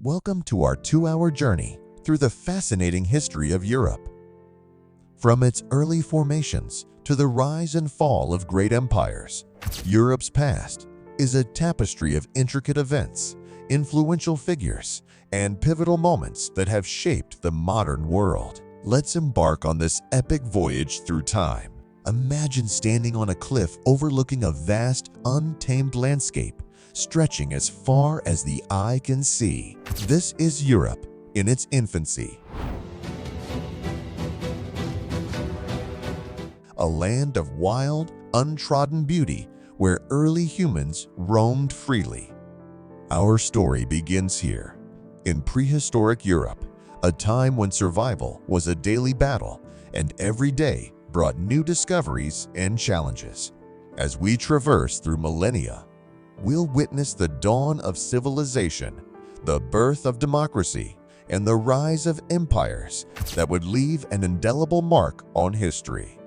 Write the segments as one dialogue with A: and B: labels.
A: Welcome to our 2-hour journey through the fascinating history of Europe. From its early formations to the rise and fall of great empires, Europe's past is a tapestry of intricate events, influential figures, and pivotal moments that have shaped the modern world. Let's embark on this epic voyage through time. Imagine standing on a cliff overlooking a vast, untamed landscape stretching as far as the eye can see. This is Europe in its infancy. A land of wild, untrodden beauty where early humans roamed freely. Our story begins here, in prehistoric Europe, a time when survival was a daily battle and every day brought new discoveries and challenges. As we traverse through millennia, we'll witness the dawn of civilization, the birth of democracy, and the rise of empires that would leave an indelible mark on history.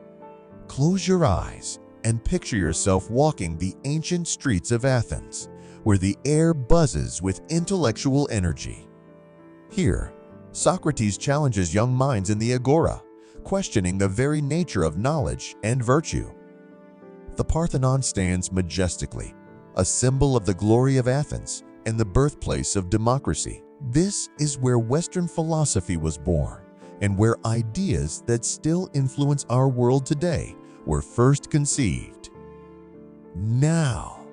A: Close your eyes and picture yourself walking the ancient streets of Athens, where the air buzzes with intellectual energy. Here, Socrates challenges young minds in the agora, questioning the very nature of knowledge and virtue. The Parthenon stands majestically, a symbol of the glory of Athens and the birthplace of democracy. This is where Western philosophy was born and where ideas that still influence our world today were first conceived. Now,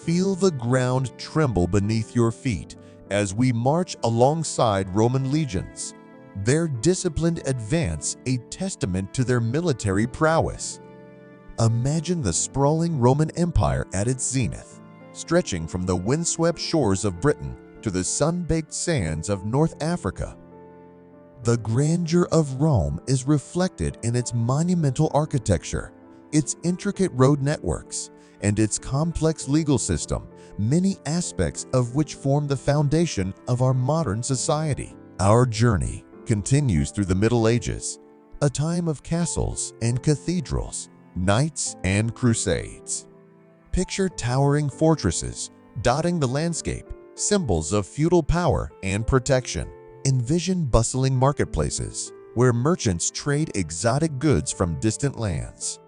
A: feel the ground tremble beneath your feet as we march alongside Roman legions, their disciplined advance a testament to their military prowess. Imagine the sprawling Roman Empire at its zenith, stretching from the windswept shores of Britain to the sun-baked sands of North Africa. The grandeur of Rome is reflected in its monumental architecture, its intricate road networks, and its complex legal system, many aspects of which form the foundation of our modern society. Our journey continues through the Middle Ages, a time of castles and cathedrals, knights and crusades. Picture towering fortresses dotting the landscape, symbols of feudal power and protection. Envision bustling marketplaces where merchants trade exotic goods from distant lands.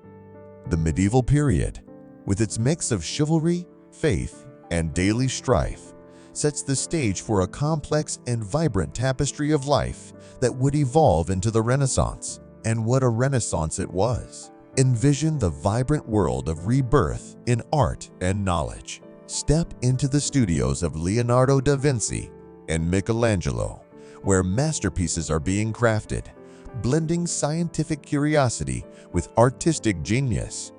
A: The medieval period, with its mix of chivalry, faith, and daily strife, sets the stage for a complex and vibrant tapestry of life that would evolve into the Renaissance. And what a renaissance it was! Envision the vibrant world of rebirth in art and knowledge. Step into the studios of Leonardo da Vinci and Michelangelo, where masterpieces are being crafted, blending scientific curiosity with artistic genius.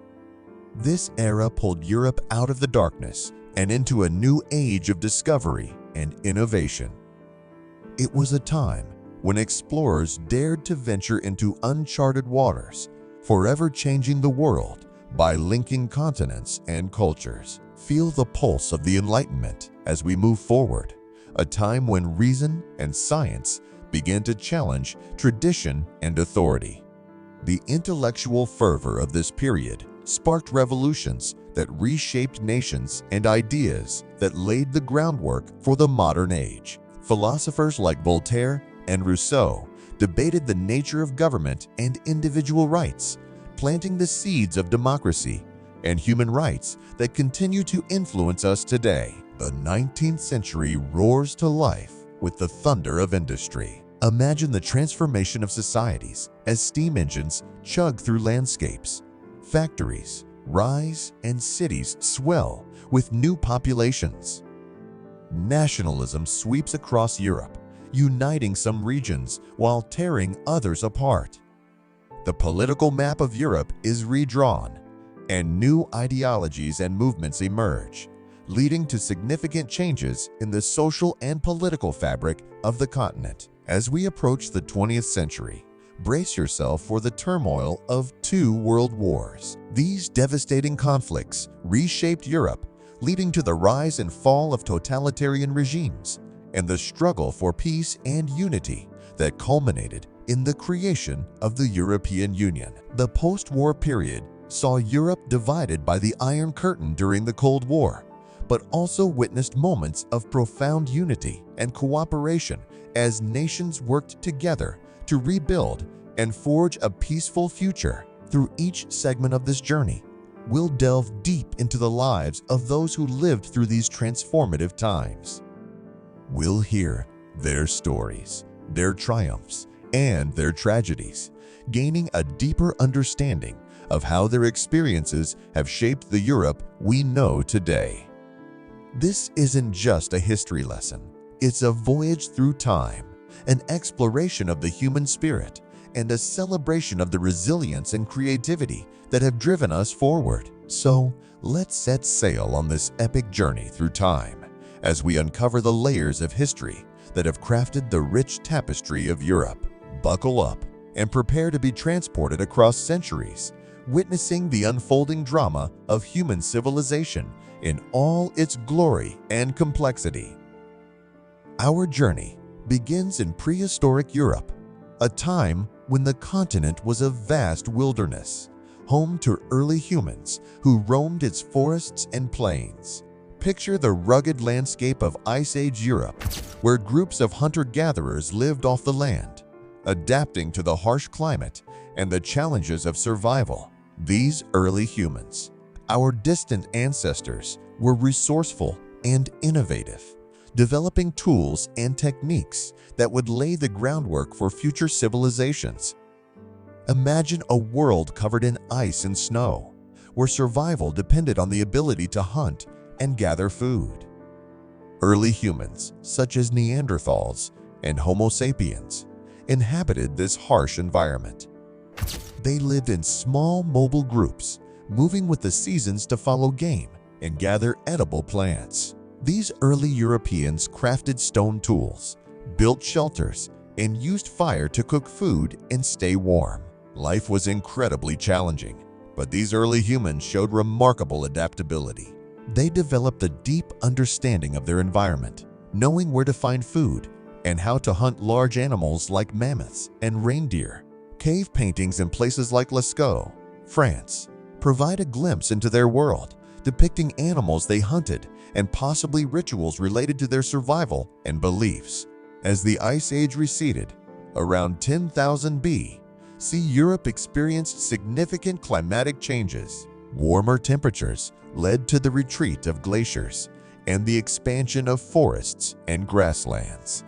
A: This era pulled Europe out of the darkness and into a new age of discovery and innovation. It was a time when explorers dared to venture into uncharted waters, forever changing the world by linking continents and cultures. Feel the pulse of the Enlightenment as we move forward, a time when reason and science began to challenge tradition and authority. The intellectual fervor of this period sparked revolutions that reshaped nations and ideas that laid the groundwork for the modern age. Philosophers like Voltaire and Rousseau debated the nature of government and individual rights, planting the seeds of democracy and human rights that continue to influence us today. The 19th century roars to life with the thunder of industry. Imagine the transformation of societies as steam engines chug through landscapes. Factories rise and cities swell with new populations. Nationalism sweeps across Europe, uniting some regions while tearing others apart. The political map of Europe is redrawn, and new ideologies and movements emerge, leading to significant changes in the social and political fabric of the continent. As we approach the 20th century, brace yourself for the turmoil of 2 world wars. These devastating conflicts reshaped Europe, leading to the rise and fall of totalitarian regimes and the struggle for peace and unity that culminated in the creation of the European Union. The post-war period saw Europe divided by the Iron Curtain during the Cold War, but also witnessed moments of profound unity and cooperation as nations worked together to rebuild and forge a peaceful future. Through each segment of this journey, we'll delve deep into the lives of those who lived through these transformative times. We'll hear their stories, their triumphs, and their tragedies, gaining a deeper understanding of how their experiences have shaped the Europe we know today. This isn't just a history lesson. It's a voyage through time, an exploration of the human spirit, and a celebration of the resilience and creativity that have driven us forward. So, let's set sail on this epic journey through time as we uncover the layers of history that have crafted the rich tapestry of Europe. Buckle up and prepare to be transported across centuries, witnessing the unfolding drama of human civilization in all its glory and complexity. Our journey begins in prehistoric Europe, a time when the continent was a vast wilderness, home to early humans who roamed its forests and plains. Picture the rugged landscape of Ice Age Europe, where groups of hunter-gatherers lived off the land, adapting to the harsh climate and the challenges of survival. These early humans, our distant ancestors, were resourceful and innovative, developing tools and techniques that would lay the groundwork for future civilizations. Imagine a world covered in ice and snow, where survival depended on the ability to hunt and gather food. Early humans, such as Neanderthals and Homo Sapiens, inhabited this harsh environment. They lived in small, mobile groups, moving with the seasons to follow game and gather edible plants. These early Europeans crafted stone tools, built shelters, and used fire to cook food and stay warm. Life was incredibly challenging, but these early humans showed remarkable adaptability. They developed a deep understanding of their environment, knowing where to find food and how to hunt large animals like mammoths and reindeer. Cave paintings in places like Lascaux, France, provide a glimpse into their world, depicting animals they hunted and possibly rituals related to their survival and beliefs. As the Ice Age receded, around 10,000 BC, Europe experienced significant climatic changes. Warmer temperatures led to the retreat of glaciers and the expansion of forests and grasslands.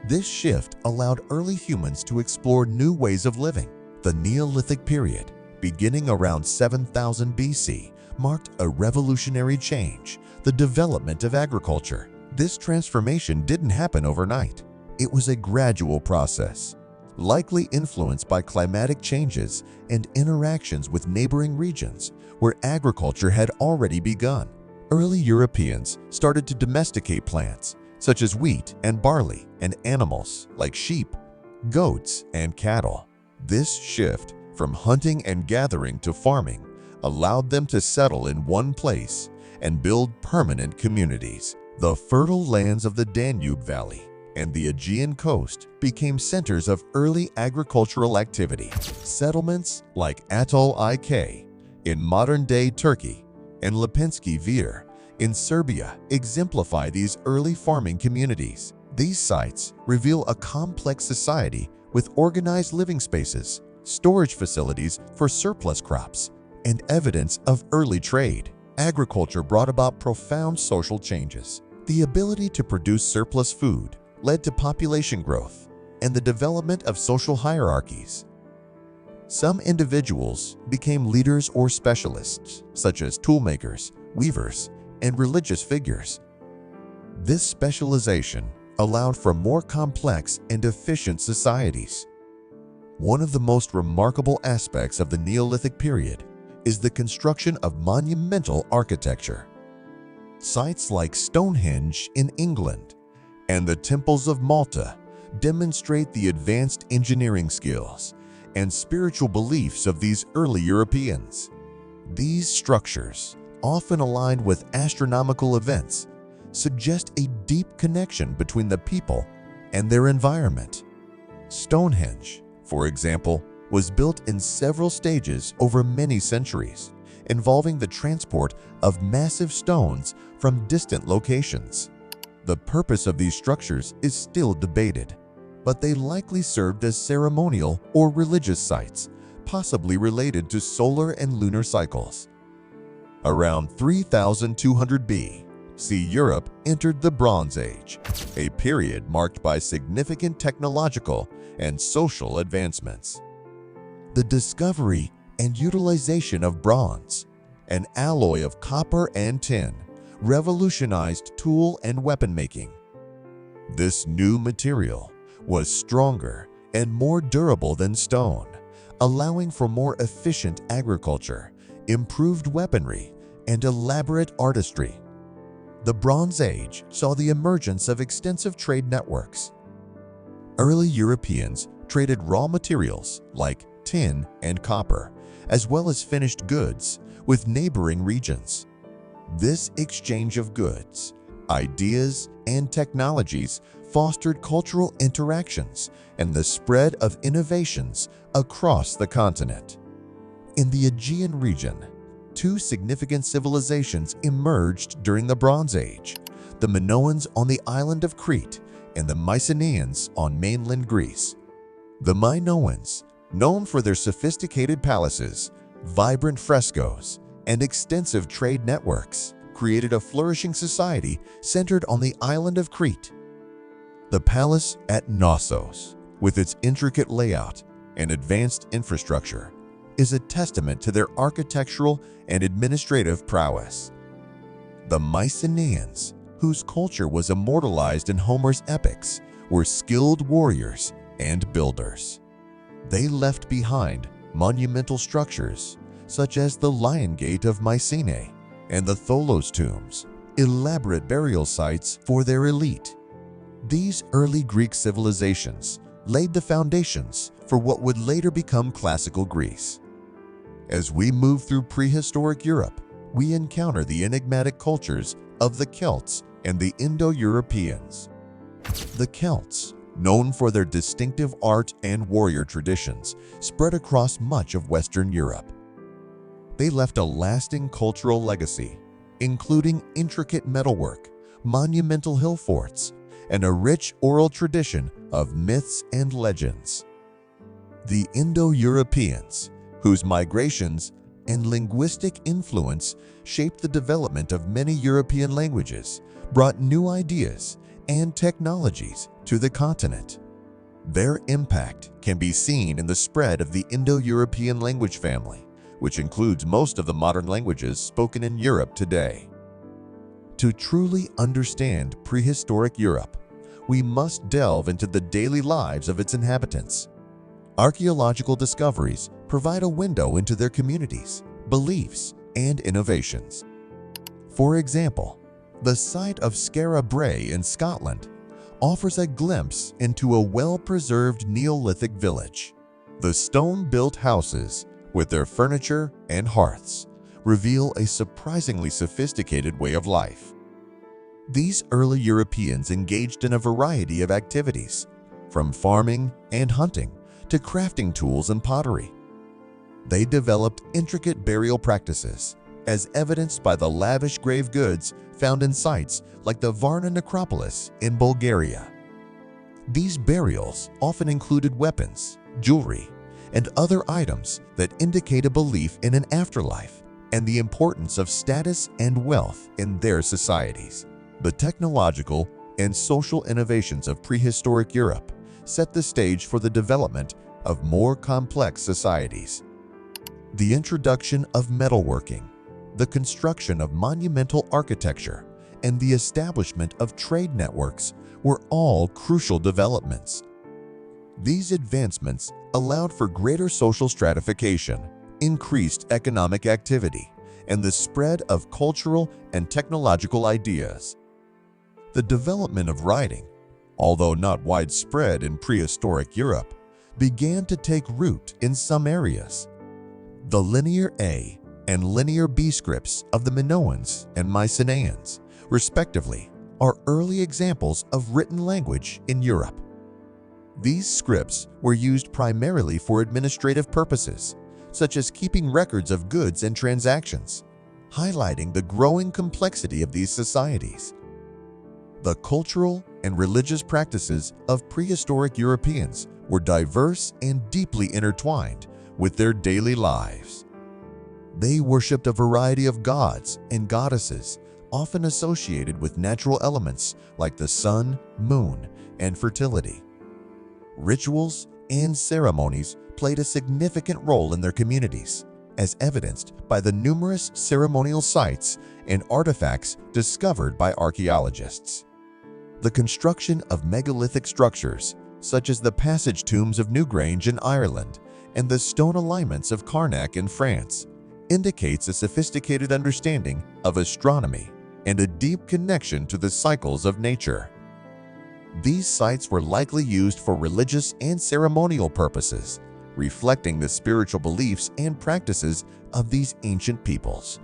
A: This shift allowed early humans to explore new ways of living. The Neolithic period, beginning around 7000 BC, marked a revolutionary change, the development of agriculture. This transformation didn't happen overnight. It was a gradual process, likely influenced by climatic changes and interactions with neighboring regions where agriculture had already begun. Early Europeans started to domesticate plants such as wheat and barley, and animals like sheep, goats, and cattle. This shift from hunting and gathering to farming allowed them to settle in one place and build permanent communities. The fertile lands of the Danube Valley and the Aegean coast became centers of early agricultural activity. Settlements like Atoll Ik in modern-day Turkey and Lipinski Vir in Serbia exemplify these early farming communities. These sites reveal a complex society with organized living spaces, storage facilities for surplus crops, and evidence of early trade. Agriculture brought about profound social changes. The ability to produce surplus food led to population growth and the development of social hierarchies. Some individuals became leaders or specialists, such as toolmakers, weavers, and religious figures. This specialization allowed for more complex and efficient societies. One of the most remarkable aspects of the Neolithic period is the construction of monumental architecture. Sites like Stonehenge in England and the temples of Malta demonstrate the advanced engineering skills and spiritual beliefs of these early Europeans. These structures, often aligned with astronomical events, suggest a deep connection between the people and their environment. Stonehenge, for example, was built in several stages over many centuries, involving the transport of massive stones from distant locations. The purpose of these structures is still debated, but they likely served as ceremonial or religious sites, possibly related to solar and lunar cycles. Around 3200 BC, Europe entered the Bronze Age, a period marked by significant technological and social advancements. The discovery and utilization of bronze, an alloy of copper and tin, revolutionized tool and weapon making. This new material was stronger and more durable than stone, allowing for more efficient agriculture, improved weaponry, and elaborate artistry. The Bronze Age saw the emergence of extensive trade networks. Early Europeans traded raw materials like tin and copper, as well as finished goods, with neighboring regions. This exchange of goods, ideas, and technologies fostered cultural interactions and the spread of innovations across the continent. In the Aegean region, two significant civilizations emerged during the Bronze Age: the Minoans on the island of Crete and the Mycenaeans on mainland Greece. The Minoans, known for their sophisticated palaces, vibrant frescoes, and extensive trade networks, created a flourishing society centered on the island of Crete. The palace at Knossos, with its intricate layout and advanced infrastructure, is a testament to their architectural and administrative prowess. The Mycenaeans, whose culture was immortalized in Homer's epics, were skilled warriors and builders. They left behind monumental structures such as the Lion Gate of Mycenae and the Tholos tombs, elaborate burial sites for their elite. These early Greek civilizations laid the foundations for what would later become classical Greece. As we move through prehistoric Europe, we encounter the enigmatic cultures of the Celts and the Indo-Europeans. The Celts, known for their distinctive art and warrior traditions, spread across much of Western Europe. They left a lasting cultural legacy, including intricate metalwork, monumental hill forts, and a rich oral tradition of myths and legends. The Indo-Europeans, whose migrations and linguistic influence shaped the development of many European languages, brought new ideas and technologies to the continent. Their impact can be seen in the spread of the Indo-European language family, which includes most of the modern languages spoken in Europe today. To truly understand prehistoric Europe, we must delve into the daily lives of its inhabitants. Archaeological discoveries provide a window into their communities, beliefs, and innovations. For example, the site of Skara Brae in Scotland offers a glimpse into a well-preserved Neolithic village. The stone-built houses, with their furniture and hearths, reveal a surprisingly sophisticated way of life. These early Europeans engaged in a variety of activities, from farming and hunting to crafting tools and pottery. They developed intricate burial practices, as evidenced by the lavish grave goods found in sites like the Varna necropolis in Bulgaria. These burials often included weapons, jewelry, and other items that indicate a belief in an afterlife and the importance of status and wealth in their societies. The technological and social innovations of prehistoric Europe set the stage for the development of more complex societies. The introduction of metalworking, the construction of monumental architecture, and the establishment of trade networks were all crucial developments. These advancements allowed for greater social stratification, increased economic activity, and the spread of cultural and technological ideas. The development of writing, although not widespread in prehistoric Europe, began to take root in some areas. The Linear A and Linear B scripts of the Minoans and Mycenaeans, respectively, are early examples of written language in Europe. These scripts were used primarily for administrative purposes, such as keeping records of goods and transactions, highlighting the growing complexity of these societies. The cultural and religious practices of prehistoric Europeans were diverse and deeply intertwined with their daily lives. They worshipped a variety of gods and goddesses, often associated with natural elements like the sun, moon, and fertility. Rituals and ceremonies played a significant role in their communities, as evidenced by the numerous ceremonial sites and artifacts discovered by archaeologists. The construction of megalithic structures, such as the passage tombs of Newgrange in Ireland and the stone alignments of Carnac in France, indicates a sophisticated understanding of astronomy and a deep connection to the cycles of nature. These sites were likely used for religious and ceremonial purposes, reflecting the spiritual beliefs and practices of these ancient peoples.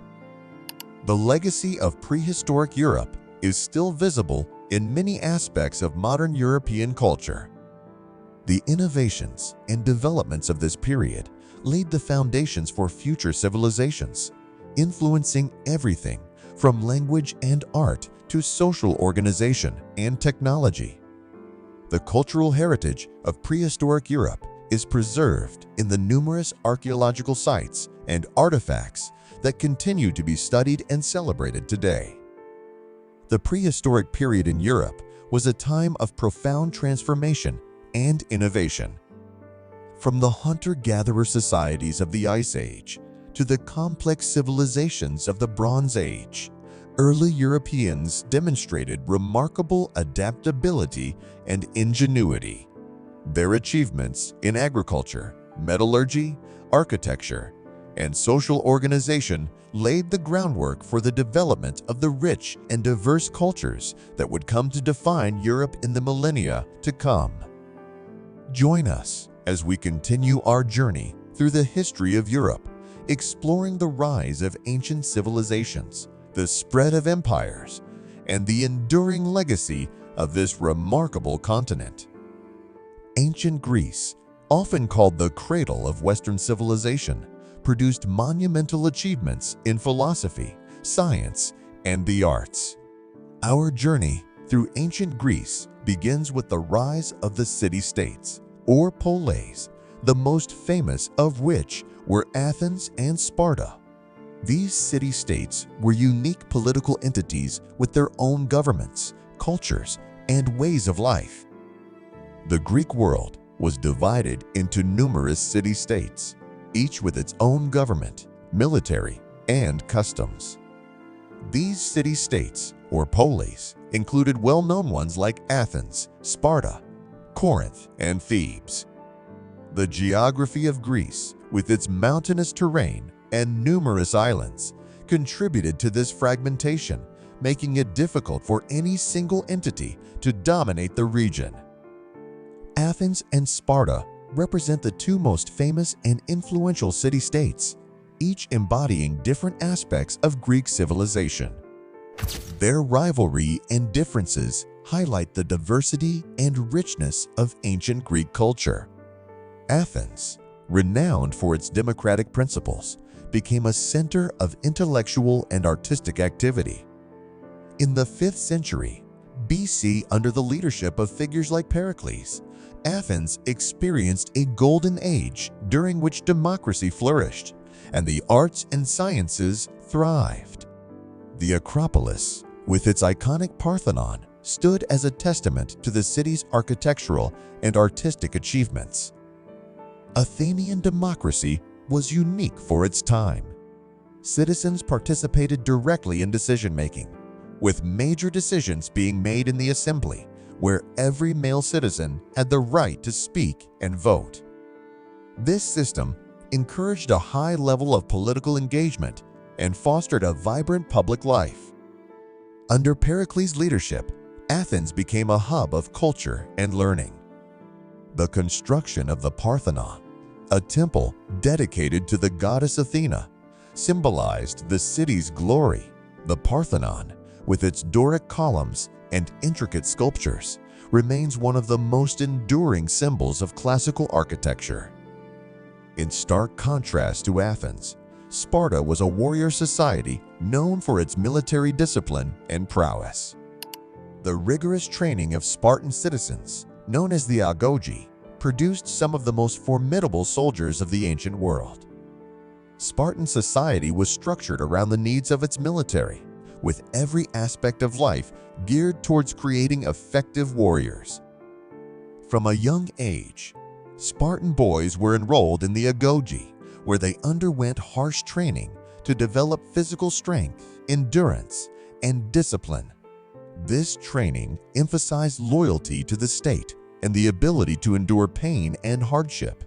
A: The legacy of prehistoric Europe is still visible in many aspects of modern European culture. The innovations and developments of this period laid the foundations for future civilizations, influencing everything from language and art to social organization and technology. The cultural heritage of prehistoric Europe is preserved in the numerous archaeological sites and artifacts that continue to be studied and celebrated today. The prehistoric period in Europe was a time of profound transformation and innovation. From the hunter-gatherer societies of the Ice Age to the complex civilizations of the Bronze Age, early Europeans demonstrated remarkable adaptability and ingenuity. Their achievements in agriculture, metallurgy, architecture, and social organization laid the groundwork for the development of the rich and diverse cultures that would come to define Europe in the millennia to come. Join us as we continue our journey through the history of Europe, exploring the rise of ancient civilizations, the spread of empires, and the enduring legacy of this remarkable continent. Ancient Greece, often called the cradle of Western civilization, produced monumental achievements in philosophy, science, and the arts. Our journey through ancient Greece begins with the rise of the city-states, or polis, the most famous of which were Athens and Sparta. These city-states were unique political entities with their own governments, cultures, and ways of life. The Greek world was divided into numerous city-states, each with its own government, military, and customs. These city-states, or polis, included well-known ones like Athens, Sparta, Corinth, and Thebes. The geography of Greece, with its mountainous terrain and numerous islands, contributed to this fragmentation, making it difficult for any single entity to dominate the region. Athens and Sparta represent the two most famous and influential city-states, each embodying different aspects of Greek civilization. Their rivalry and differences highlight the diversity and richness of ancient Greek culture. Athens, renowned for its democratic principles, became a center of intellectual and artistic activity. In the 5th century BC, under the leadership of figures like Pericles, Athens experienced a golden age during which democracy flourished and the arts and sciences thrived. The Acropolis, with its iconic Parthenon, stood as a testament to the city's architectural and artistic achievements. Athenian democracy was unique for its time. Citizens participated directly in decision-making, with major decisions being made in the assembly, where every male citizen had the right to speak and vote. This system encouraged a high level of political engagement and fostered a vibrant public life. Under Pericles' leadership, Athens became a hub of culture and learning. The construction of the Parthenon, a temple dedicated to the goddess Athena, symbolized the city's glory. The Parthenon, with its Doric columns and intricate sculptures, remains one of the most enduring symbols of classical architecture. In stark contrast to Athens, Sparta was a warrior society known for its military discipline and prowess. The rigorous training of Spartan citizens, known as the agoge, produced some of the most formidable soldiers of the ancient world. Spartan society was structured around the needs of its military, with every aspect of life geared towards creating effective warriors. From a young age, Spartan boys were enrolled in the agoge, where they underwent harsh training to develop physical strength, endurance, and discipline. This training emphasized loyalty to the state and the ability to endure pain and hardship.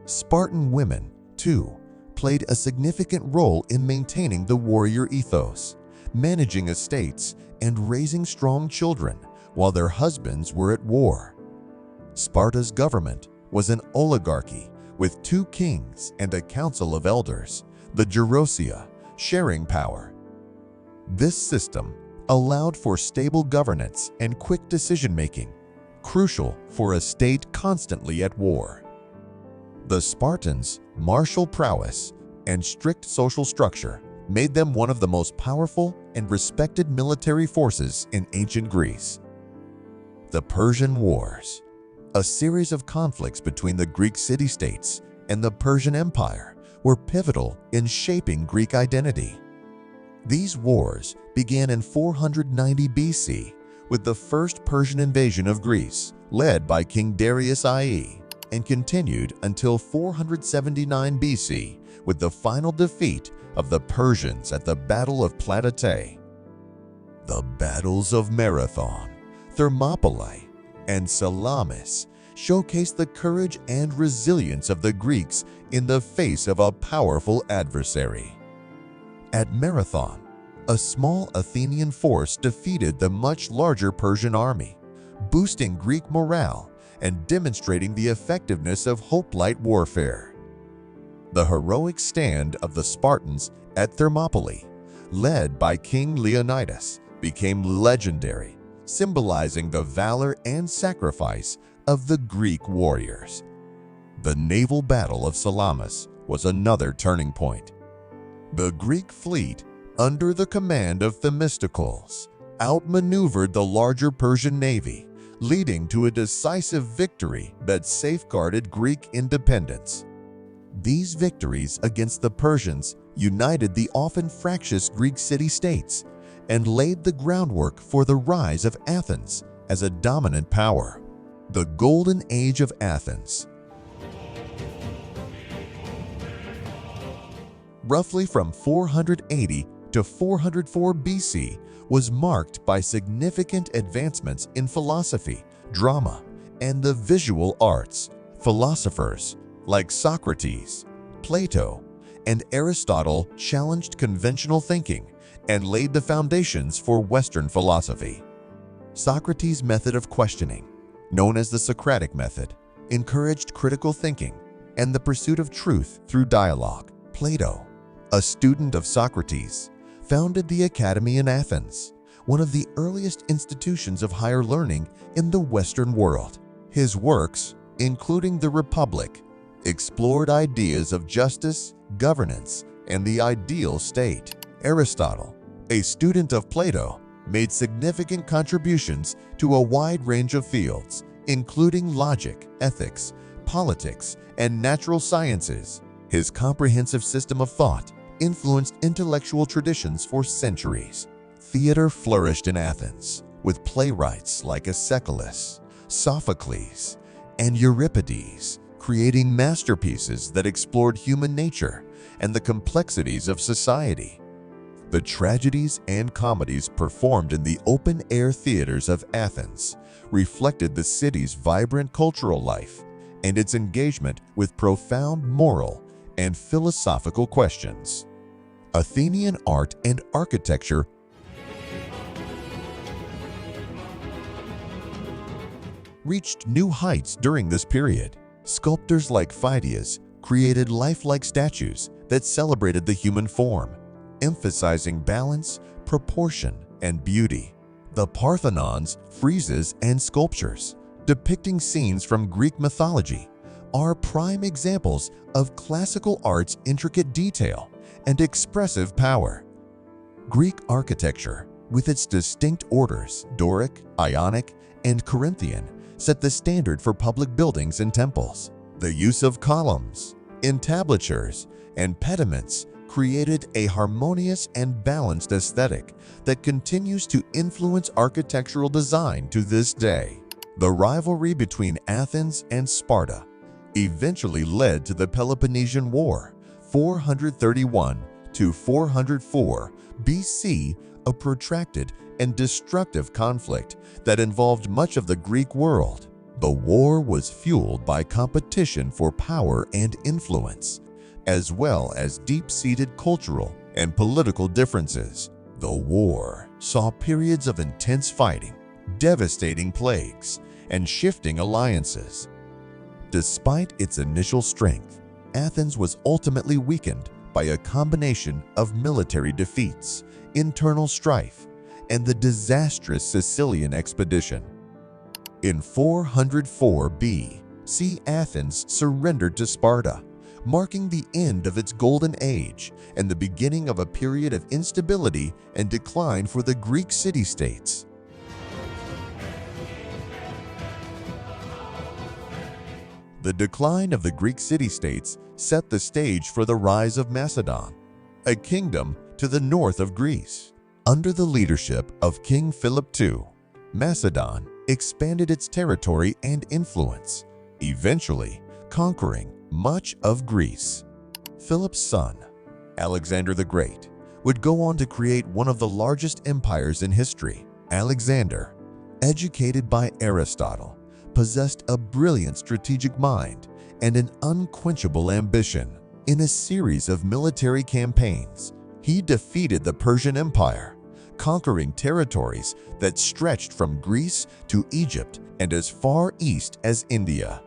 A: Spartan women, too, played a significant role in maintaining the warrior ethos, managing estates, and raising strong children while their husbands were at war. Sparta's government was an oligarchy with 2 kings and a council of elders, the gerousia, sharing power. This system allowed for stable governance and quick decision-making, crucial for a state constantly at war. The Spartans' martial prowess and strict social structure made them one of the most powerful and respected military forces in ancient Greece. The Persian Wars, a series of conflicts between the Greek city-states and the Persian Empire, were pivotal in shaping Greek identity. These wars began in 490 BC with the first Persian invasion of Greece, led by King Darius I, and continued until 479 BC with the final defeat of the Persians at the Battle of Plataea. The battles of Marathon, Thermopylae, and Salamis showcased the courage and resilience of the Greeks in the face of a powerful adversary. At Marathon, a small Athenian force defeated the much larger Persian army, boosting Greek morale and demonstrating the effectiveness of hoplite warfare. The heroic stand of the Spartans at Thermopylae, led by King Leonidas, became legendary, symbolizing the valor and sacrifice of the Greek warriors. The naval battle of Salamis was another turning point. The Greek fleet, under the command of Themistocles, outmaneuvered the larger Persian navy, leading to a decisive victory that safeguarded Greek independence. These victories against the Persians united the often fractious Greek city-states and laid the groundwork for the rise of Athens as a dominant power. The Golden Age of Athens. Roughly from 480 to 404 BC was marked by significant advancements in philosophy, drama, and the visual arts. Philosophers like Socrates, Plato, and Aristotle challenged conventional thinking and laid the foundations for Western philosophy. Socrates' method of questioning, known as the Socratic method, encouraged critical thinking and the pursuit of truth through dialogue. Plato, a student of Socrates, founded the Academy in Athens, one of the earliest institutions of higher learning in the Western world. His works, including the Republic, explored ideas of justice, governance, and the ideal state. Aristotle, a student of Plato, made significant contributions to a wide range of fields, including logic, ethics, politics, and natural sciences. His comprehensive system of thought influenced intellectual traditions for centuries. Theater flourished in Athens, with playwrights like Aeschylus, Sophocles, and Euripides, creating masterpieces that explored human nature and the complexities of society. The tragedies and comedies performed in the open-air theaters of Athens reflected the city's vibrant cultural life and its engagement with profound moral and philosophical questions. Athenian art and architecture reached new heights during this period. Sculptors like Phidias created lifelike statues that celebrated the human form, emphasizing balance, proportion, and beauty. The Parthenon's friezes and sculptures, depicting scenes from Greek mythology, are prime examples of classical art's intricate detail and expressive power. Greek architecture, with its distinct orders, Doric, Ionic, and Corinthian, set the standard for public buildings and temples. The use of columns, entablatures, and pediments created a harmonious and balanced aesthetic that continues to influence architectural design to this day. The rivalry between Athens and Sparta eventually led to the Peloponnesian War, 431 to 404 BC, a protracted and destructive conflict that involved much of the Greek world. The war was fueled by competition for power and influence, as well as deep-seated cultural and political differences. The war saw periods of intense fighting, devastating plagues, and shifting alliances. Despite its initial strength, Athens was ultimately weakened by a combination of military defeats, internal strife, and the disastrous Sicilian expedition. In 404 BC, Athens surrendered to Sparta, marking the end of its golden age and the beginning of a period of instability and decline for the Greek city-states. The decline of the Greek city-states set the stage for the rise of Macedon, a kingdom to the north of Greece. Under the leadership of King Philip II, Macedon expanded its territory and influence, eventually conquering much of Greece. Philip's son, Alexander the Great, would go on to create one of the largest empires in history. Alexander, educated by Aristotle, possessed a brilliant strategic mind and an unquenchable ambition. In a series of military campaigns, he defeated the Persian Empire, conquering territories that stretched from Greece to Egypt and as far east as India.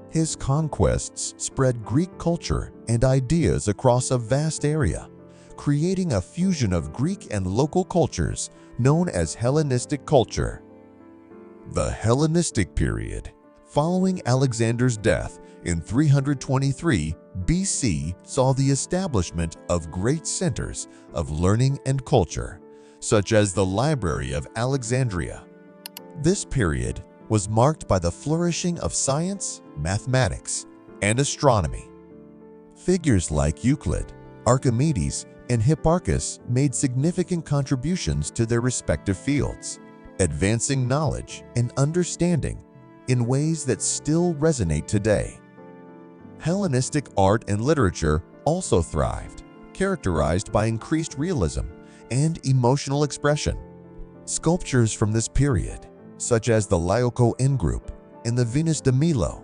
A: His conquests spread Greek culture and ideas across a vast area, creating a fusion of Greek and local cultures known as Hellenistic culture. The Hellenistic period, following Alexander's death in 323 BC, saw the establishment of great centers of learning and culture, such as the Library of Alexandria. This period was marked by the flourishing of science, mathematics, and astronomy. Figures like Euclid, Archimedes, and Hipparchus made significant contributions to their respective fields, advancing knowledge and understanding in ways that still resonate today. Hellenistic art and literature also thrived, characterized by increased realism and emotional expression. Sculptures from this period, such as the Laocoon group and the Venus de Milo,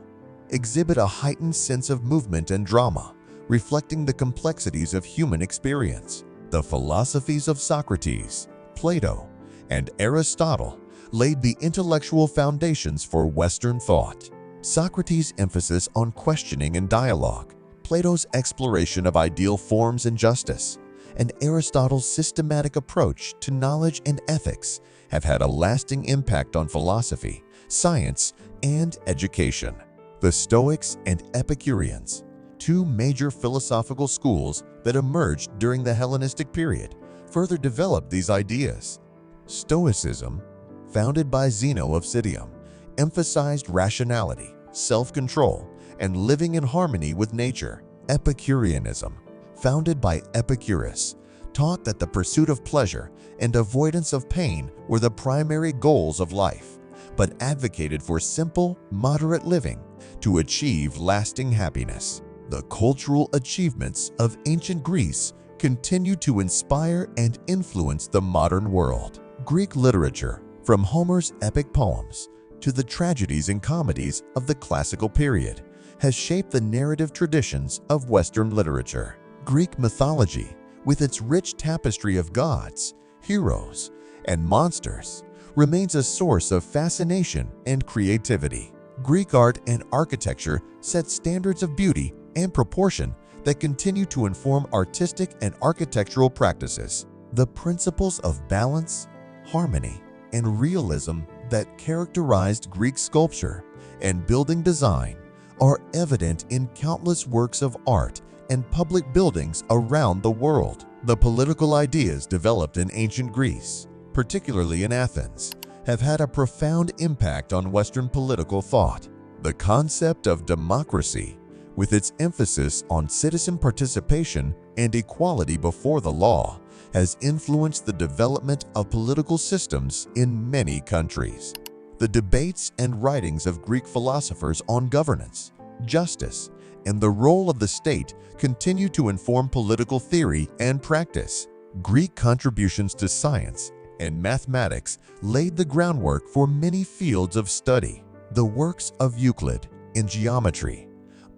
A: exhibit a heightened sense of movement and drama, reflecting the complexities of human experience. The philosophies of Socrates, Plato, and Aristotle laid the intellectual foundations for Western thought. Socrates' emphasis on questioning and dialogue, Plato's exploration of ideal forms and justice, and Aristotle's systematic approach to knowledge and ethics have had a lasting impact on philosophy, science, and education. The Stoics and Epicureans, two major philosophical schools that emerged during the Hellenistic period, further developed these ideas. Stoicism, founded by Zeno of Citium, emphasized rationality, self-control, and living in harmony with nature. Epicureanism, founded by Epicurus, taught that the pursuit of pleasure and avoidance of pain were the primary goals of life, but advocated for simple, moderate living to achieve lasting happiness. The cultural achievements of ancient Greece continue to inspire and influence the modern world. Greek literature, from Homer's epic poems to the tragedies and comedies of the classical period, has shaped the narrative traditions of Western literature. Greek mythology, with its rich tapestry of gods, heroes, and monsters, remains a source of fascination and creativity. Greek art and architecture set standards of beauty and proportion that continue to inform artistic and architectural practices. The principles of balance, harmony, and realism that characterized Greek sculpture and building design are evident in countless works of art and public buildings around the world. The political ideas developed in ancient Greece, particularly in Athens, have had a profound impact on Western political thought. The concept of democracy, with its emphasis on citizen participation and equality before the law, has influenced the development of political systems in many countries. The debates and writings of Greek philosophers on governance, justice, and the role of the state continue to inform political theory and practice. Greek contributions to science and mathematics laid the groundwork for many fields of study. The works of Euclid in geometry,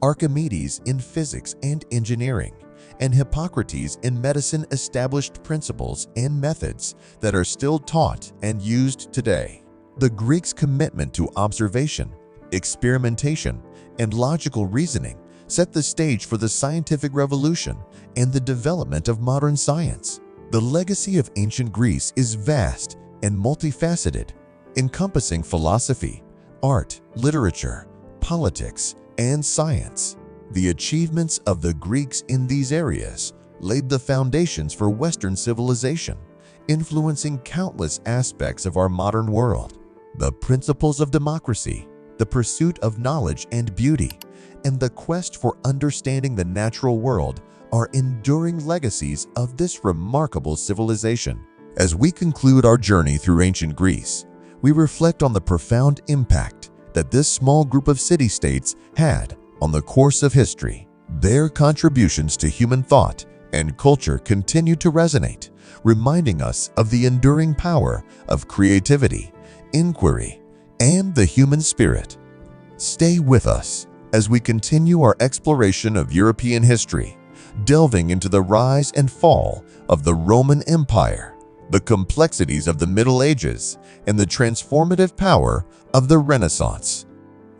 A: Archimedes in physics and engineering, and Hippocrates in medicine established principles and methods that are still taught and used today. The Greeks' commitment to observation, experimentation, and logical reasoning set the stage for the scientific revolution and the development of modern science. The legacy of ancient Greece is vast and multifaceted, encompassing philosophy, art, literature, politics, and science. The achievements of the Greeks in these areas laid the foundations for Western civilization, influencing countless aspects of our modern world. The principles of democracy, the pursuit of knowledge and beauty, and the quest for understanding the natural world are enduring legacies of this remarkable civilization. As we conclude our journey through ancient Greece, we reflect on the profound impact that this small group of city-states had on the course of history. Their contributions to human thought and culture continue to resonate, reminding us of the enduring power of creativity, inquiry, and the human spirit. Stay with us as we continue our exploration of European history, delving into the rise and fall of the Roman Empire, the complexities of the Middle Ages, and the transformative power of the Renaissance.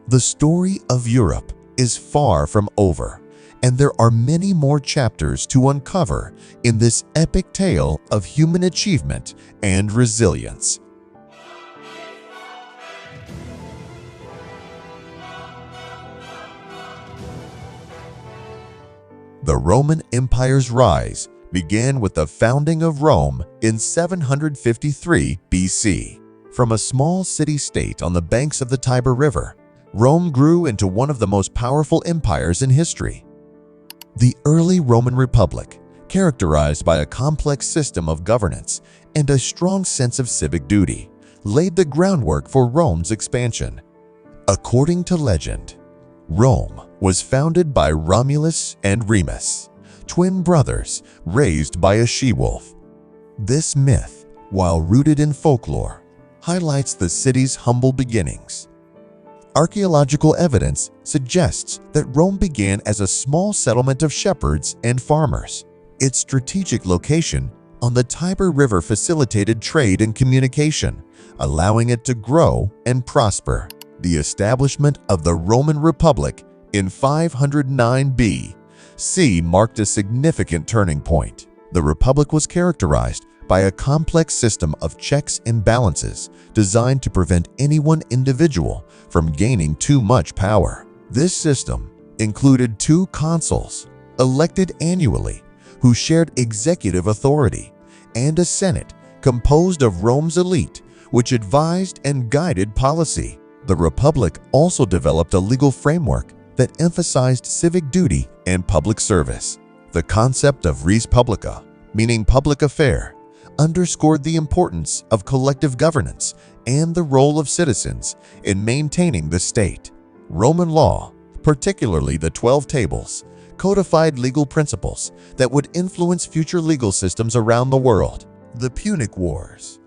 A: The story of Europe is far from over, and there are many more chapters to uncover in this epic tale of human achievement and resilience. The Roman Empire's rise began with the founding of Rome in 753 BC. From a small city-state on the banks of the Tiber River, Rome grew into one of the most powerful empires in history. The early Roman Republic, characterized by a complex system of governance and a strong sense of civic duty, laid the groundwork for Rome's expansion. According to legend, Rome was founded by Romulus and Remus, twin brothers raised by a she-wolf. This myth, while rooted in folklore, highlights the city's humble beginnings. Archaeological evidence suggests that Rome began as a small settlement of shepherds and farmers. Its strategic location on the Tiber River facilitated trade and communication, allowing it to grow and prosper. The establishment of the Roman Republic in 509 BC marked a significant turning point. The Republic was characterized by a complex system of checks and balances designed to prevent any one individual from gaining too much power. This system included two consuls, elected annually, who shared executive authority, and a Senate composed of Rome's elite, which advised and guided policy. The Republic also developed a legal framework that emphasized civic duty and public service. The concept of res publica, meaning public affair, underscored the importance of collective governance and the role of citizens in maintaining the state. Roman law, particularly the 12 Tables, codified legal principles that would influence future legal systems around the world. The Punic Wars.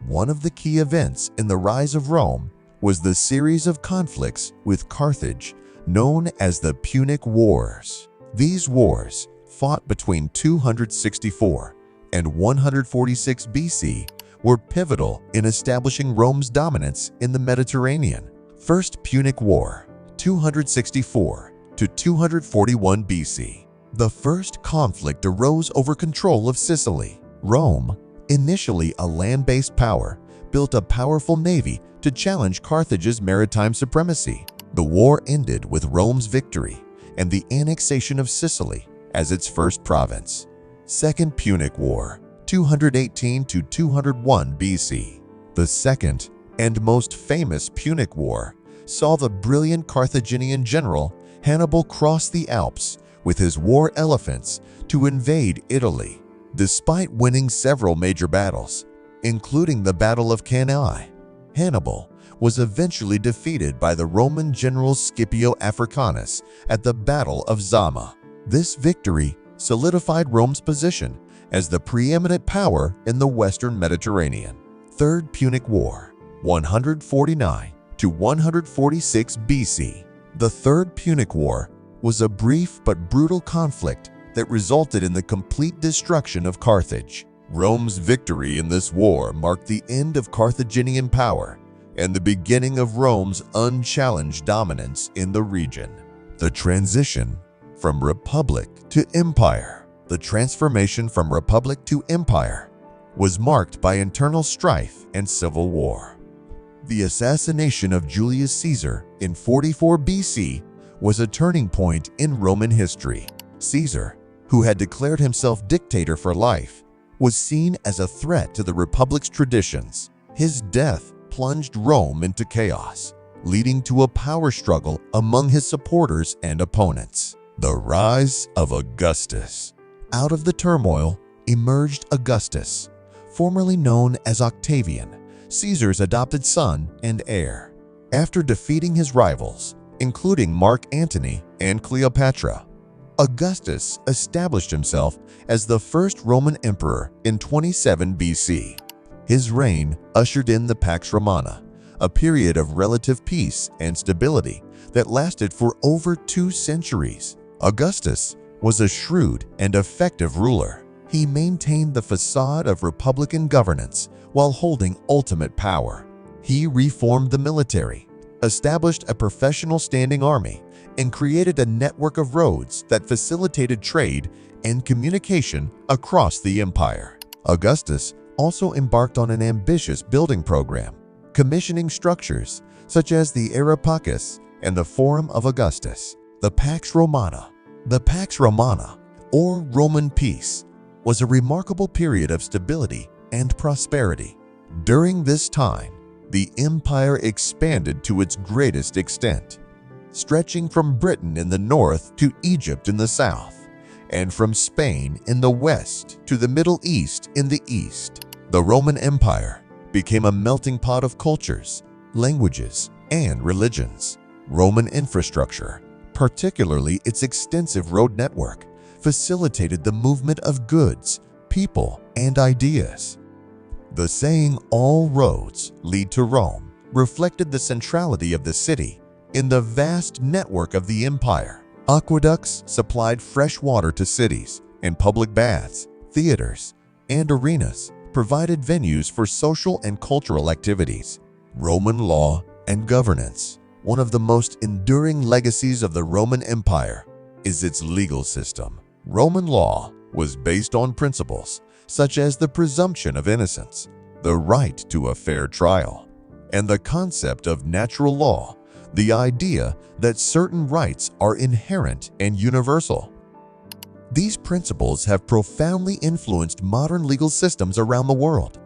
A: One of the key events in the rise of Rome was the series of conflicts with Carthage known as the Punic Wars. These wars, fought between 264 and 146 BC, were pivotal in establishing Rome's dominance in the Mediterranean. First Punic War, 264 to 241 BC. The first conflict arose over control of Sicily. Rome, initially a land-based power, built a powerful navy to challenge Carthage's maritime supremacy. The war ended with Rome's victory and the annexation of Sicily as its first province. Second Punic War, 218 to 201 BC. The second and most famous Punic War saw the brilliant Carthaginian general Hannibal cross the Alps with his war elephants to invade Italy. Despite winning several major battles, including the Battle of Cannae, Hannibal was eventually defeated by the Roman general Scipio Africanus at the Battle of Zama. This victory solidified Rome's position as the preeminent power in the Western Mediterranean. Third Punic War, 149 to 146 BC. The Third Punic War was a brief but brutal conflict that resulted in the complete destruction of Carthage. Rome's victory in this war marked the end of Carthaginian power and the beginning of Rome's unchallenged dominance in the region. The transition from republic to empire. The transformation from republic to empire was marked by internal strife and civil war. The assassination of Julius Caesar in 44 BC was a turning point in Roman history. Caesar, who had declared himself dictator for life, was seen as a threat to the republic's traditions. His death plunged Rome into chaos, leading to a power struggle among his supporters and opponents. The rise of Augustus. Out of the turmoil emerged Augustus, formerly known as Octavian, Caesar's adopted son and heir. After defeating his rivals, including Mark Antony and Cleopatra, Augustus established himself as the first Roman emperor in 27 BC. His reign ushered in the Pax Romana, a period of relative peace and stability that lasted for over 2 centuries. Augustus was a shrewd and effective ruler. He maintained the facade of republican governance while holding ultimate power. He reformed the military, established a professional standing army, and created a network of roads that facilitated trade and communication across the empire. Augustus also embarked on an ambitious building program, commissioning structures such as the Areopagus and the Forum of Augustus. The Pax Romana. The Pax Romana, or Roman peace, was a remarkable period of stability and prosperity. During this time, the empire expanded to its greatest extent, stretching from Britain in the north to Egypt in the south, and from Spain in the west to the Middle East in the east. The Roman Empire became a melting pot of cultures, languages, and religions. Roman infrastructure, particularly its extensive road network, facilitated the movement of goods, people, and ideas. The saying, "all roads lead to Rome," reflected the centrality of the city in the vast network of the empire. Aqueducts supplied fresh water to cities, and public baths, theaters, and arenas provided venues for social and cultural activities. Roman law and governance. One of the most enduring legacies of the Roman Empire is its legal system. Roman law was based on principles such as the presumption of innocence, the right to a fair trial, and the concept of natural law, the idea that certain rights are inherent and universal. These principles have profoundly influenced modern legal systems around the world.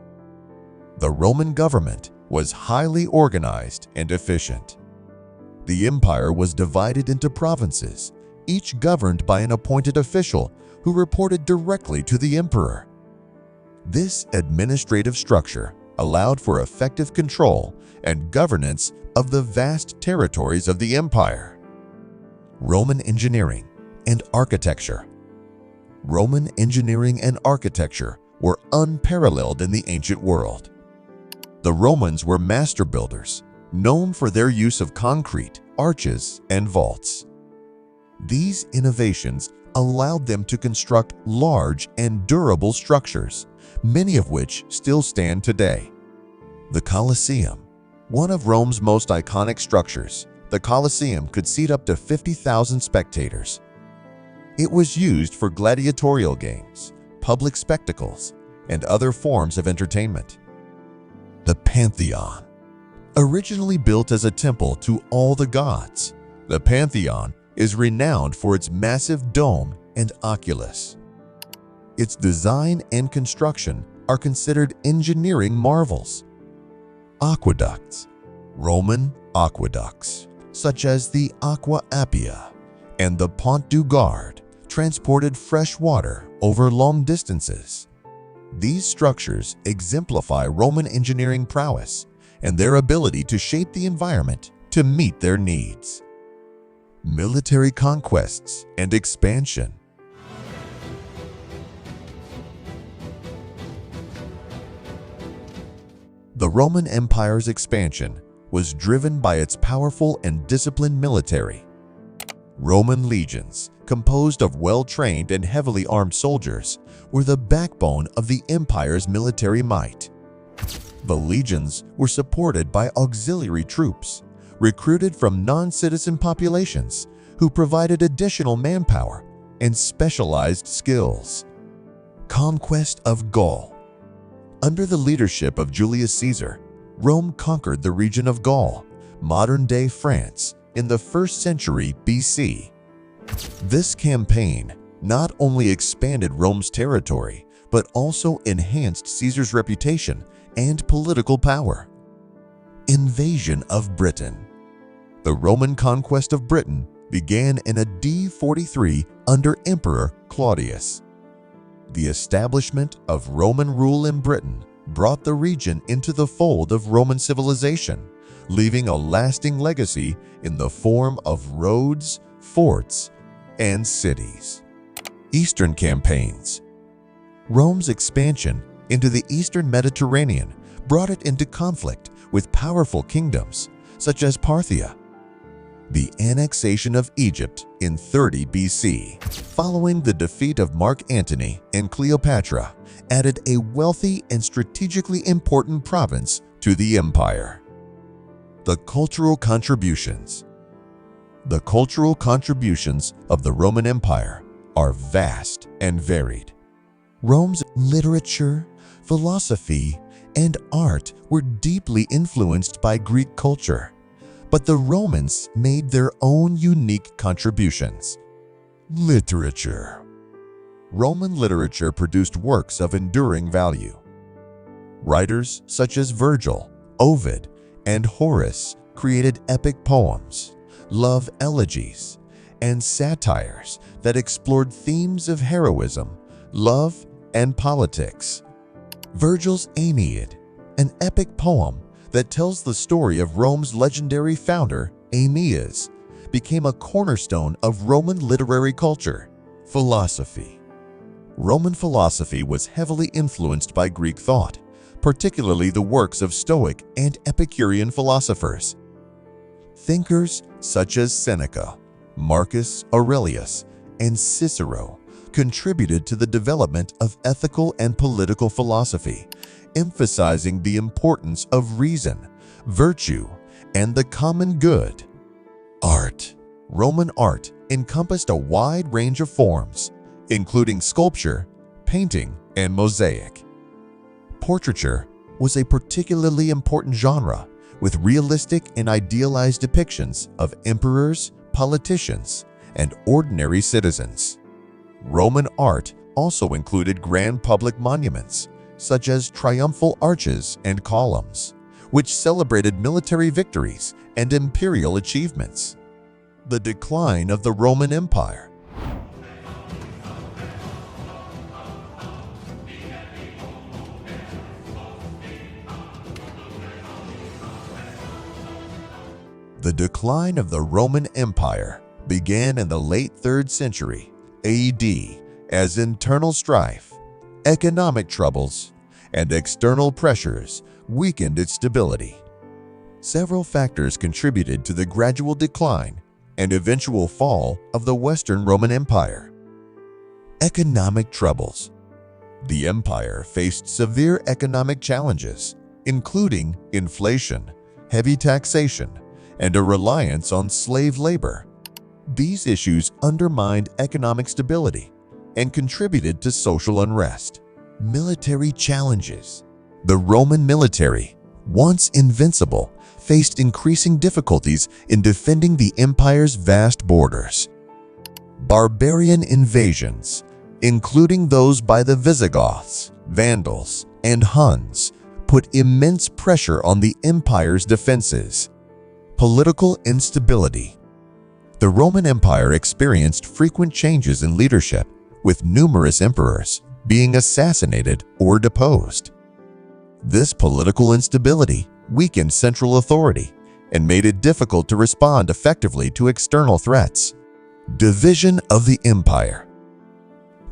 A: The Roman government was highly organized and efficient. The empire was divided into provinces, each governed by an appointed official who reported directly to the emperor. This administrative structure allowed for effective control and governance of the vast territories of the empire. Roman engineering and architecture. Roman engineering and architecture were unparalleled in the ancient world. The Romans were master builders, known for their use of concrete, arches, and vaults. These innovations allowed them to construct large and durable structures, many of which still stand today. The Colosseum. One of Rome's most iconic structures, the Colosseum could seat up to 50,000 spectators. It was used for gladiatorial games, public spectacles, and other forms of entertainment. The Pantheon. Originally built as a temple to all the gods, the Pantheon is renowned for its massive dome and oculus. Its design and construction are considered engineering marvels. Aqueducts. Roman aqueducts, such as the Aqua Appia and the Pont du Gard, transported fresh water over long distances. These structures exemplify Roman engineering prowess and their ability to shape the environment to meet their needs. Military conquests and expansion. The Roman Empire's expansion was driven by its powerful and disciplined military. Roman legions, composed of well-trained and heavily armed soldiers, were the backbone of the empire's military might. The legions were supported by auxiliary troops, recruited from non-citizen populations who provided additional manpower and specialized skills. Conquest of Gaul. Under the leadership of Julius Caesar, Rome conquered the region of Gaul, modern-day France, in the 1st century BC. This campaign not only expanded Rome's territory, but also enhanced Caesar's reputation and political power. Invasion of Britain. The Roman conquest of Britain began in AD 43 under Emperor Claudius. The establishment of Roman rule in Britain brought the region into the fold of Roman civilization, leaving a lasting legacy in the form of roads, forts, and cities. Eastern campaigns. Rome's expansion into the Eastern Mediterranean brought it into conflict with powerful kingdoms such as Parthia. The annexation of Egypt in 30 BC, following the defeat of Mark Antony and Cleopatra, added a wealthy and strategically important province to the empire. The cultural contributions. The cultural contributions of the Roman Empire are vast and varied. Rome's literature, philosophy, and art were deeply influenced by Greek culture, but the Romans made their own unique contributions. Literature. Roman literature produced works of enduring value. Writers such as Virgil, Ovid, and Horace created epic poems, love elegies, and satires that explored themes of heroism, love, and politics. Virgil's Aeneid, an epic poem that tells the story of Rome's legendary founder, Aeneas, became a cornerstone of Roman literary culture. Philosophy. Roman philosophy was heavily influenced by Greek thought, particularly the works of Stoic and Epicurean philosophers. Thinkers such as Seneca, Marcus Aurelius, and Cicero contributed to the development of ethical and political philosophy, emphasizing the importance of reason, virtue, and the common good. Art. Roman art encompassed a wide range of forms, including sculpture, painting, and mosaic. Portraiture was a particularly important genre, with realistic and idealized depictions of emperors, politicians, and ordinary citizens. Roman art also included grand public monuments, such as triumphal arches and columns, which celebrated military victories and imperial achievements. The decline of the Roman Empire. The decline of the Roman Empire began in the late 3rd century AD as internal strife, economic troubles, and external pressures weakened its stability. Several factors contributed to the gradual decline and eventual fall of the Western Roman Empire. Economic troubles. The empire faced severe economic challenges, including inflation, heavy taxation, and a reliance on slave labor. These issues undermined economic stability and contributed to social unrest. Military challenges. The Roman military once invincible, faced increasing difficulties in defending the empire's vast borders. Barbarian invasions, including those by the Visigoths, Vandals, and Huns, put immense pressure on the empire's defenses. Political instability. The Roman Empire experienced frequent changes in leadership, with numerous emperors being assassinated or deposed. This political instability weakened central authority and made it difficult to respond effectively to external threats. Division of the empire.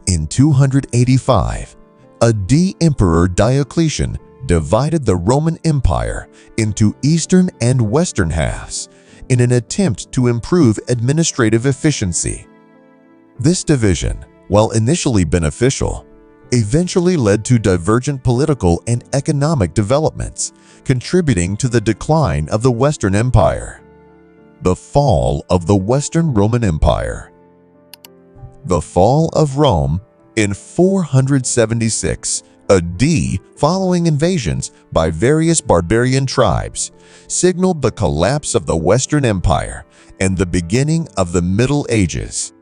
A: In 285, Emperor Diocletian divided the Roman Empire into eastern and western halves in an attempt to improve administrative efficiency. This division, while initially beneficial, eventually led to divergent political and economic developments, contributing to the decline of the Western Empire. The fall of the Western Roman Empire. The fall of Rome in 476 AD, following invasions by various barbarian tribes, signaled the collapse of the Western Empire and the beginning of the Middle Ages.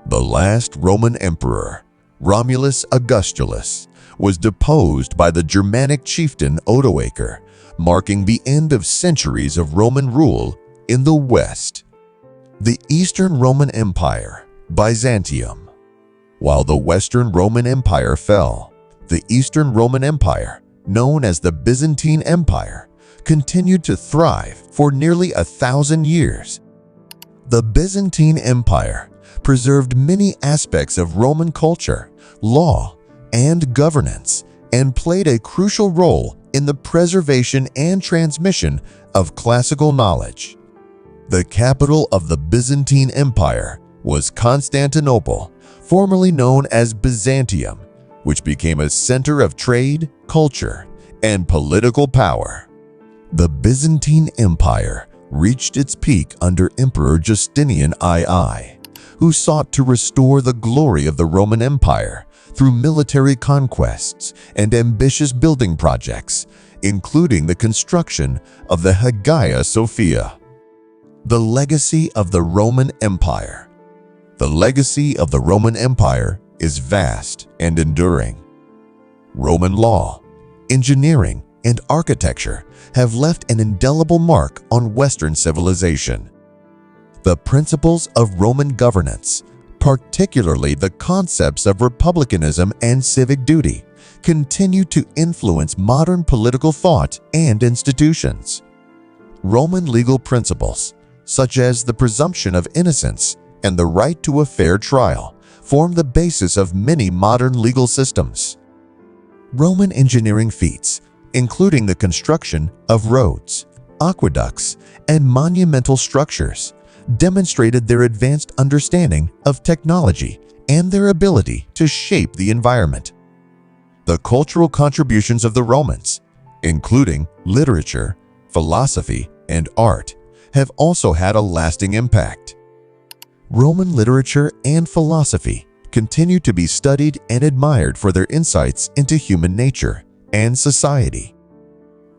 A: The last Roman emperor, Romulus Augustulus, was deposed by the Germanic chieftain Odoacer, marking the end of centuries of Roman rule in the West. The Eastern Roman Empire, Byzantium. While the Western Roman Empire fell, the Eastern Roman Empire, known as the Byzantine Empire, continued to thrive for nearly 1,000 years. The Byzantine Empire preserved many aspects of Roman culture, law, and governance, and played a crucial role in the preservation and transmission of classical knowledge. The capital of the Byzantine Empire was Constantinople, formerly known as Byzantium, which became a center of trade, culture, and political power. The Byzantine Empire reached its peak under Emperor Justinian II, who sought to restore the glory of the Roman Empire through military conquests and ambitious building projects, including the construction of the Hagia Sophia. The legacy of the Roman Empire. The legacy of the Roman Empire is vast and enduring. Roman law, engineering, and architecture have left an indelible mark on Western civilization. The principles of Roman governance, particularly the concepts of republicanism and civic duty, continue to influence modern political thought and institutions. Roman legal principles, such as the presumption of innocence and the right to a fair trial, form the basis of many modern legal systems. Roman engineering feats, including the construction of roads, aqueducts, and monumental structures, demonstrated their advanced understanding of technology and their ability to shape the environment. The cultural contributions of the Romans, including literature, philosophy, and art, have also had a lasting impact. Roman literature and philosophy continue to be studied and admired for their insights into human nature and society.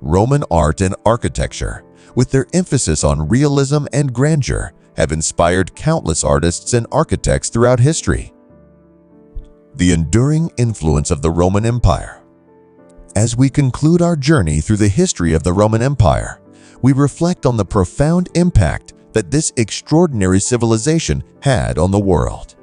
A: Roman art and architecture, with their emphasis on realism and grandeur, have inspired countless artists and architects throughout history. The enduring influence of the Roman Empire. As we conclude our journey through the history of the Roman Empire, we reflect on the profound impact that this extraordinary civilization had on the world.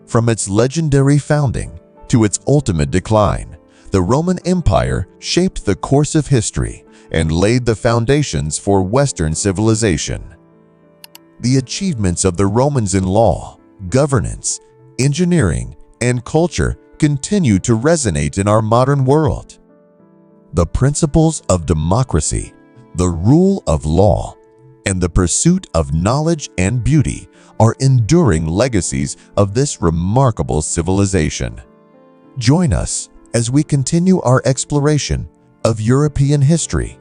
A: From its legendary founding to its ultimate decline, the Roman Empire shaped the course of history and laid the foundations for Western civilization. The achievements of the Romans in law, governance, engineering, and culture continue to resonate in our modern world. The principles of democracy, the rule of law, and the pursuit of knowledge and beauty are enduring legacies of this remarkable civilization. Join us as we continue our exploration of European history,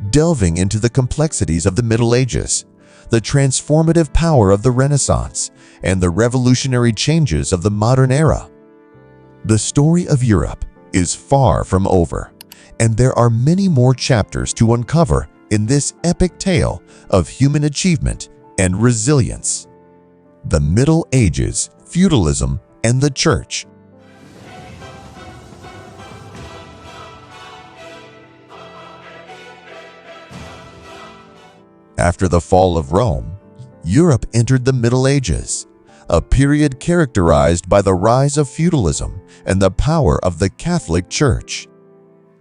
A: delving into the complexities of the Middle Ages, the transformative power of the Renaissance, and the revolutionary changes of the modern era. The story of Europe is far from over, and there are many more chapters to uncover in this epic tale of human achievement and resilience. The Middle Ages, feudalism, and the Church. After the fall of Rome, Europe entered the Middle Ages, a period characterized by the rise of feudalism and the power of the Catholic Church.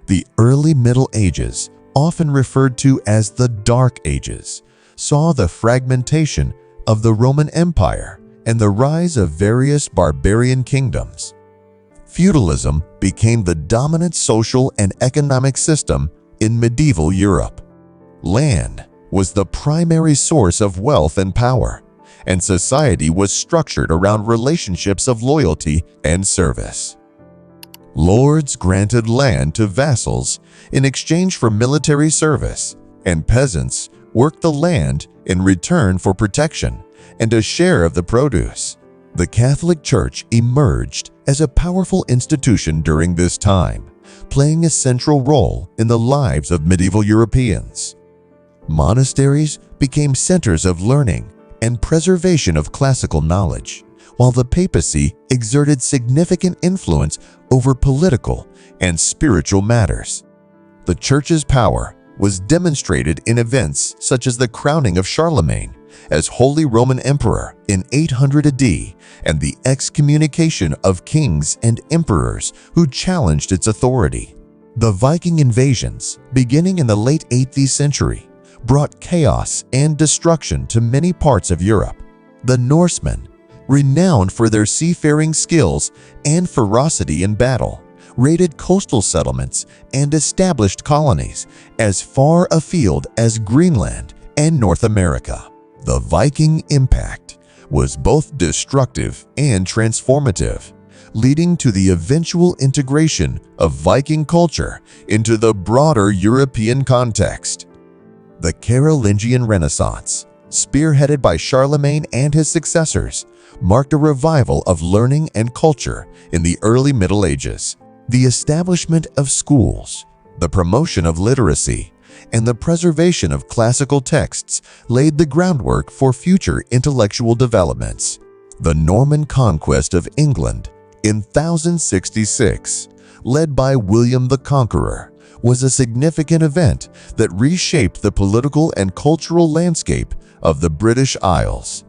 A: The early Middle Ages, often referred to as the Dark Ages, saw the fragmentation of the Roman Empire and the rise of various barbarian kingdoms. Feudalism became the dominant social and economic system in medieval Europe. Land was the primary source of wealth and power, and society was structured around relationships of loyalty and service. Lords granted land to vassals in exchange for military service, and peasants worked the land in return for protection and a share of the produce. The Catholic Church emerged as a powerful institution during this time, playing a central role in the lives of medieval Europeans. Monasteries became centers of learning and preservation of classical knowledge, while the papacy exerted significant influence over political and spiritual matters. The Church's power was demonstrated in events such as the crowning of Charlemagne as Holy Roman Emperor in 800 AD and the excommunication of kings and emperors who challenged its authority. The Viking invasions, beginning in the late 8th century, brought chaos and destruction to many parts of Europe. The Norsemen, renowned for their seafaring skills and ferocity in battle, raided coastal settlements and established colonies as far afield as Greenland and North America. The Viking impact was both destructive and transformative, leading to the eventual integration of Viking culture into the broader European context. The Carolingian Renaissance, spearheaded by Charlemagne and his successors, marked a revival of learning and culture in the early Middle Ages. The establishment of schools, the promotion of literacy, and the preservation of classical texts laid the groundwork for future intellectual developments. The Norman conquest of England in 1066, led by William the Conqueror, was a significant event that reshaped the political and cultural landscape of the British Isles.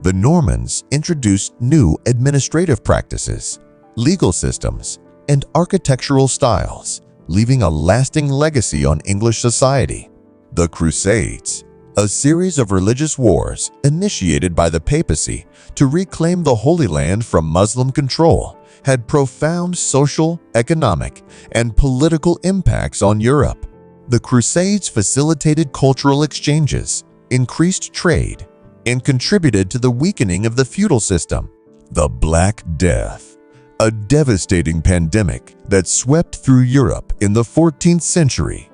A: The Normans introduced new administrative practices, legal systems, and architectural styles, leaving a lasting legacy on English society. The Crusades, a series of religious wars initiated by the papacy to reclaim the Holy Land from Muslim control, had profound social, economic, and political impacts on Europe. The Crusades facilitated cultural exchanges, increased trade, and contributed to the weakening of the feudal system. The Black Death, a devastating pandemic that swept through Europe in the 14th century,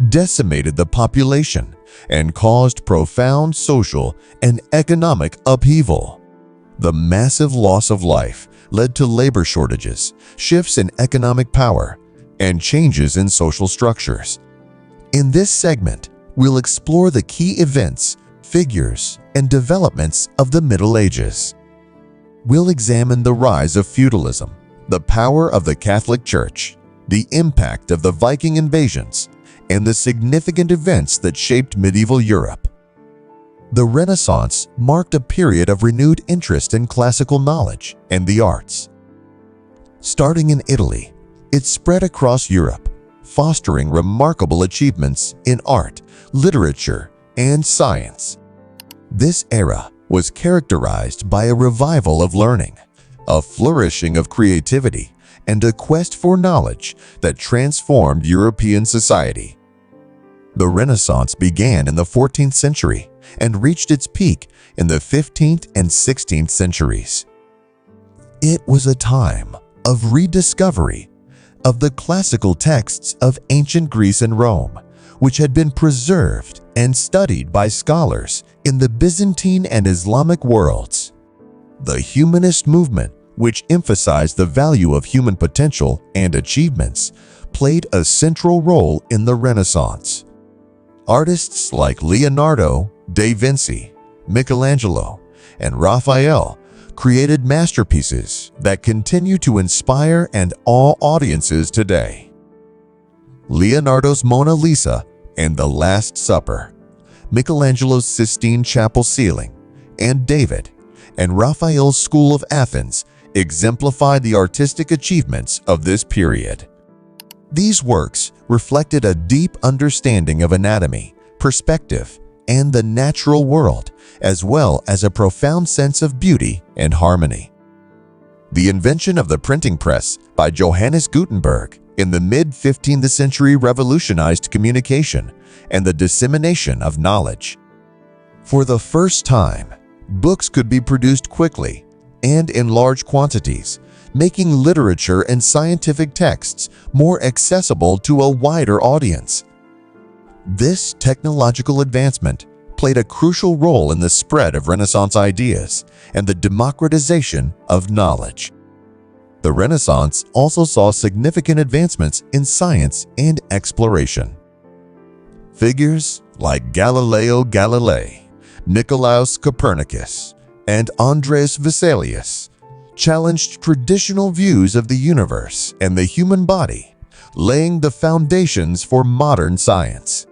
A: decimated the population and caused profound social and economic upheaval. The massive loss of life led to labor shortages, shifts in economic power, and changes in social structures. In this segment, we'll explore the key events, figures, and developments of the Middle Ages. We'll examine the rise of feudalism, the power of the Catholic Church, the impact of the Viking invasions, and the significant events that shaped medieval Europe. The Renaissance marked a period of renewed interest in classical knowledge and the arts. Starting in Italy, it spread across Europe, fostering remarkable achievements in art, literature, and science. This era was characterized by a revival of learning, a flourishing of creativity, and a quest for knowledge that transformed European society. The Renaissance began in the 14th century and reached its peak in the 15th and 16th centuries. It was a time of rediscovery of the classical texts of ancient Greece and Rome, which had been preserved and studied by scholars in the Byzantine and Islamic worlds. The humanist movement, which emphasized the value of human potential and achievements, played a central role in the Renaissance. Artists like Leonardo da Vinci, Michelangelo, and Raphael created masterpieces that continue to inspire and awe audiences today. Leonardo's Mona Lisa and The Last Supper, Michelangelo's Sistine Chapel ceiling, and David and Raphael's School of Athens exemplify the artistic achievements of this period. These works reflected a deep understanding of anatomy, perspective, and the natural world, as well as a profound sense of beauty and harmony. The invention of the printing press by Johannes Gutenberg in the mid-15th century revolutionized communication and the dissemination of knowledge. For the first time, books could be produced quickly and in large quantities, making literature and scientific texts more accessible to a wider audience. This technological advancement played a crucial role in the spread of Renaissance ideas and the democratization of knowledge. The Renaissance also saw significant advancements in science and exploration. Figures like Galileo Galilei, Nicolaus Copernicus, and Andreas Vesalius challenged traditional views of the universe and the human body, laying the foundations for modern science.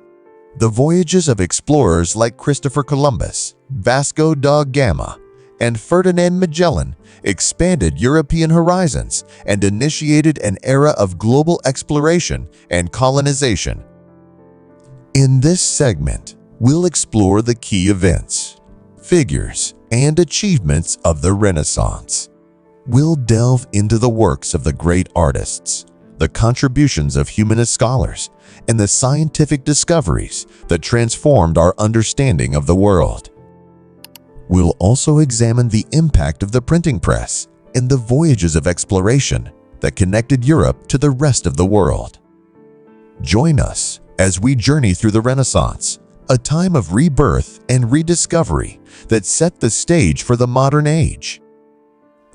A: The voyages of explorers like Christopher Columbus, Vasco da Gama, and Ferdinand Magellan expanded European horizons and initiated an era of global exploration and colonization. In this segment, we'll explore the key events, figures, and achievements of the Renaissance. We'll delve into the works of the great artists, the contributions of humanist scholars, and the scientific discoveries that transformed our understanding of the world. We'll also examine the impact of the printing press and the voyages of exploration that connected Europe to the rest of the world. Join us as we journey through the Renaissance, a time of rebirth and rediscovery that set the stage for the modern age.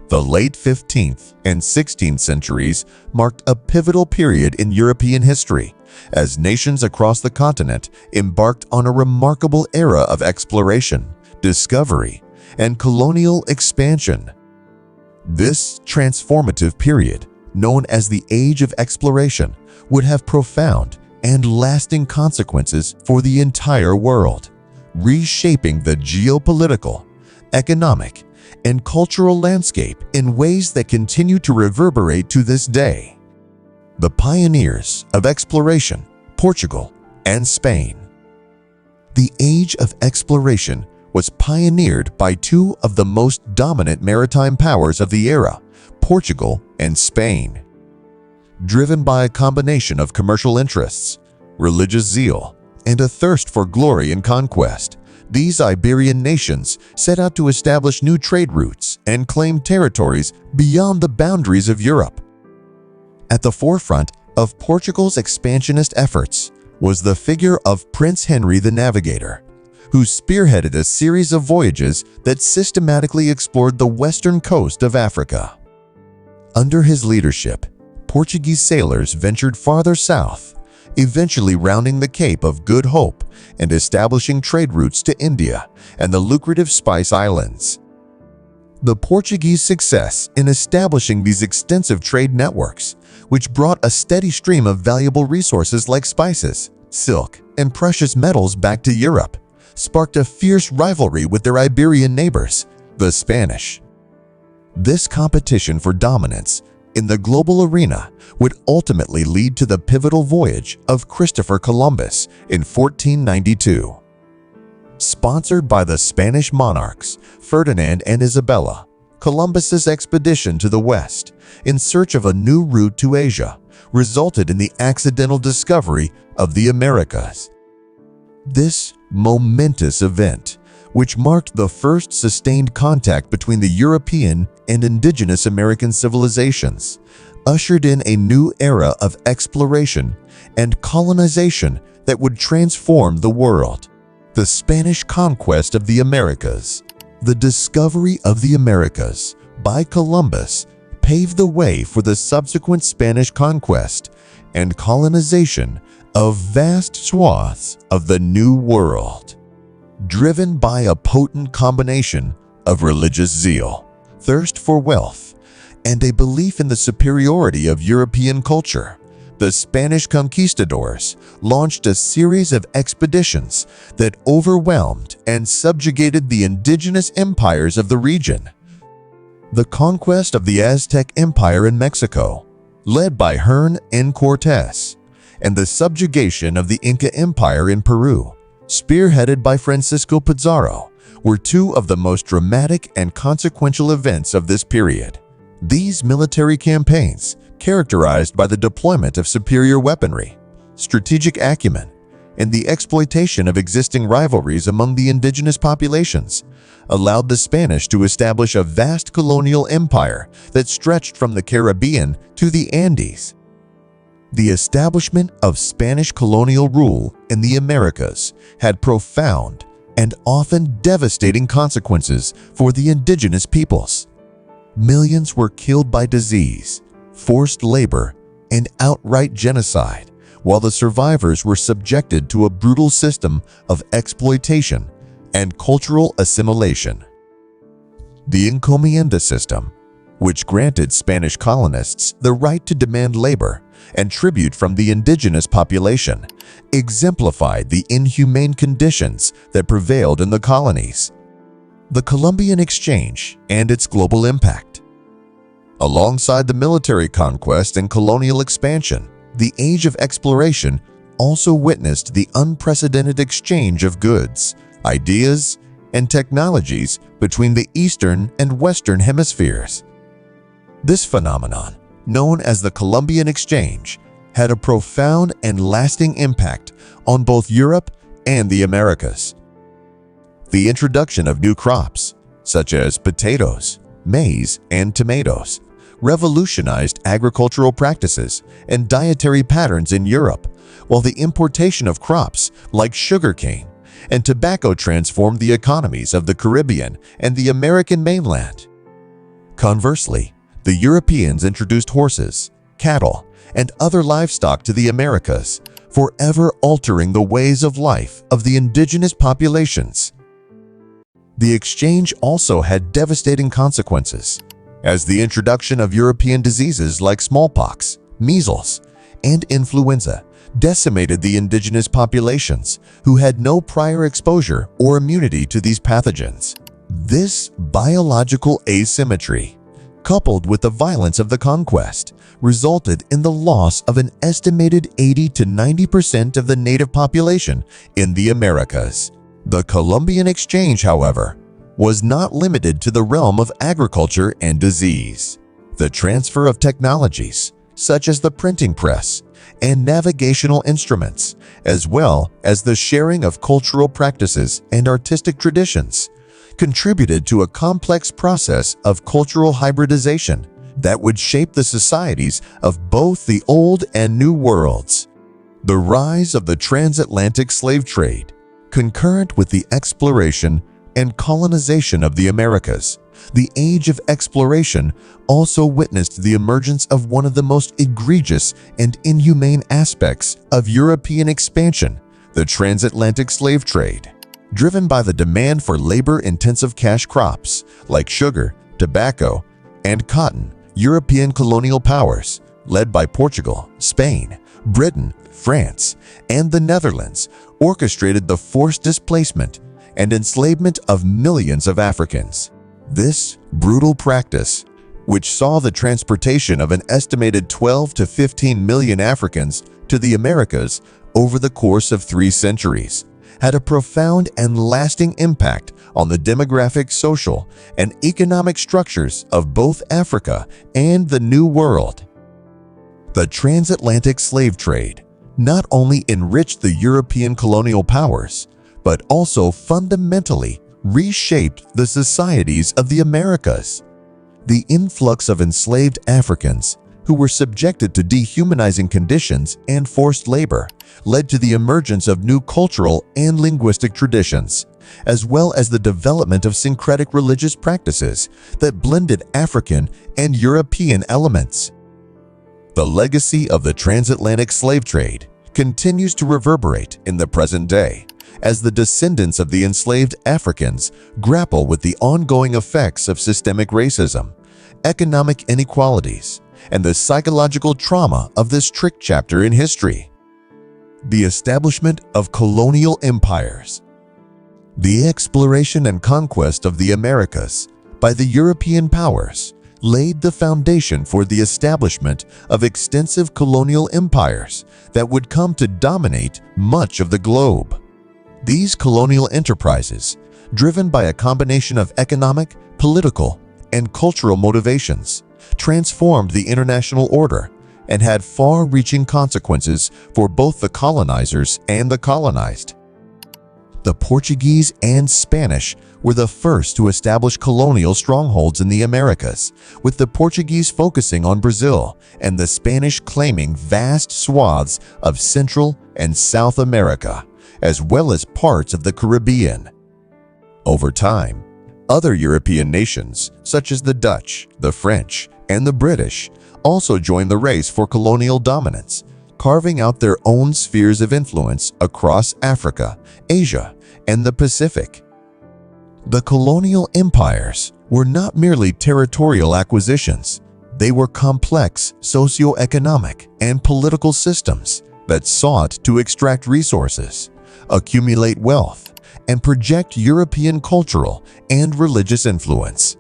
A: The late 15th and 16th centuries marked a pivotal period in European history as nations across the continent embarked on a remarkable era of exploration, discovery, and colonial expansion. This transformative period, known as the Age of Exploration, would have profound and lasting consequences for the entire world, reshaping the geopolitical, economic, and cultural landscape in ways that continue to reverberate to this day. The pioneers of exploration, Portugal and Spain. The Age of Exploration was pioneered by two of the most dominant maritime powers of the era, Portugal and Spain. Driven by a combination of commercial interests, religious zeal, and a thirst for glory and conquest, these Iberian nations set out to establish new trade routes and claim territories beyond the boundaries of Europe. At the forefront of Portugal's expansionist efforts was the figure of Prince Henry the Navigator, who spearheaded a series of voyages that systematically explored the western coast of Africa. Under his leadership, Portuguese sailors ventured farther south, eventually rounding the Cape of Good Hope and establishing trade routes to India and the lucrative Spice Islands. The Portuguese success in establishing these extensive trade networks, which brought a steady stream of valuable resources like spices, silk, and precious metals back to Europe, sparked a fierce rivalry with their Iberian neighbors, the Spanish. This competition for dominance in the global arena would ultimately lead to the pivotal voyage of Christopher Columbus in 1492. Sponsored by the Spanish monarchs Ferdinand and Isabella, Columbus's expedition to the west in search of a new route to Asia resulted in the accidental discovery of the Americas. This momentous event, which marked the first sustained contact between the European and indigenous American civilizations, ushered in a new era of exploration and colonization that would transform the world. The Spanish conquest of the Americas. The discovery of the Americas by Columbus paved the way for the subsequent Spanish conquest and colonization of vast swaths of the New World. Driven by a potent combination of religious zeal, thirst for wealth, and a belief in the superiority of European culture, the Spanish conquistadors launched a series of expeditions that overwhelmed and subjugated the indigenous empires of the region. The conquest of the Aztec Empire in Mexico, led by Hern and Cortés, and the subjugation of the Inca Empire in Peru, spearheaded by Francisco Pizarro, were two of the most dramatic and consequential events of this period. These military campaigns, characterized by the deployment of superior weaponry, strategic acumen, and the exploitation of existing rivalries among the indigenous populations, allowed the Spanish to establish a vast colonial empire that stretched from the Caribbean to the Andes. The establishment of Spanish colonial rule in the Americas had profound and often devastating consequences for the indigenous peoples. Millions were killed by disease, forced labor, and outright genocide, while the survivors were subjected to a brutal system of exploitation and cultural assimilation. The encomienda system, which granted Spanish colonists the right to demand labor and tribute from the indigenous population, exemplified the inhumane conditions that prevailed in the colonies. The Columbian Exchange and its global impact. Alongside the military conquest and colonial expansion, the Age of Exploration also witnessed the unprecedented exchange of goods, ideas, and technologies between the Eastern and Western hemispheres. This phenomenon, known as the Columbian Exchange, had a profound and lasting impact on both Europe and the Americas. The introduction of new crops, such as potatoes, maize, and tomatoes, revolutionized agricultural practices and dietary patterns in Europe, while the importation of crops like sugarcane and tobacco transformed the economies of the Caribbean and the American mainland. Conversely, the Europeans introduced horses, cattle, and other livestock to the Americas, forever altering the ways of life of the indigenous populations. The exchange also had devastating consequences, as the introduction of European diseases like smallpox, measles, and influenza decimated the indigenous populations who had no prior exposure or immunity to these pathogens. This biological asymmetry, coupled with the violence of the conquest, resulted in the loss of an estimated 80 to 90% of the native population in the Americas. The Columbian Exchange, however, was not limited to the realm of agriculture and disease. The transfer of technologies, such as the printing press and navigational instruments, as well as the sharing of cultural practices and artistic traditions, contributed to a complex process of cultural hybridization that would shape the societies of both the Old and New Worlds. The rise of the transatlantic slave trade, concurrent with the exploration and colonization of the Americas, the Age of Exploration also witnessed the emergence of one of the most egregious and inhumane aspects of European expansion, the transatlantic slave trade. Driven by the demand for labor-intensive cash crops like sugar, tobacco, and cotton, European colonial powers, led by Portugal, Spain, Britain, France, and the Netherlands, orchestrated the forced displacement and enslavement of millions of Africans. This brutal practice, which saw the transportation of an estimated 12 to 15 million Africans to the Americas over the course of 3 centuries, had a profound and lasting impact on the demographic, social, and economic structures of both Africa and the New World. The transatlantic slave trade not only enriched the European colonial powers, but also fundamentally reshaped the societies of the Americas. The influx of enslaved Africans who were subjected to dehumanizing conditions and forced labor led to the emergence of new cultural and linguistic traditions, as well as the development of syncretic religious practices that blended African and European elements. The legacy of the transatlantic slave trade continues to reverberate in the present day as the descendants of the enslaved Africans grapple with the ongoing effects of systemic racism, economic inequalities, and the psychological trauma of this trick chapter in history. The establishment of colonial empires. The exploration and conquest of the Americas by the European powers laid the foundation for the establishment of extensive colonial empires that would come to dominate much of the globe. These colonial enterprises, driven by a combination of economic, political, and cultural motivations, transformed the international order and had far-reaching consequences for both the colonizers and the colonized. The Portuguese and Spanish were the first to establish colonial strongholds in the Americas, with the Portuguese focusing on Brazil and the Spanish claiming vast swaths of Central and South America, as well as parts of the Caribbean. Over time, other European nations, such as the Dutch, the French, and the British, also joined the race for colonial dominance, carving out their own spheres of influence across Africa, Asia, and the Pacific. The colonial empires were not merely territorial acquisitions. They were complex socio-economic and political systems that sought to extract resources, accumulate wealth, and project European cultural and religious influence.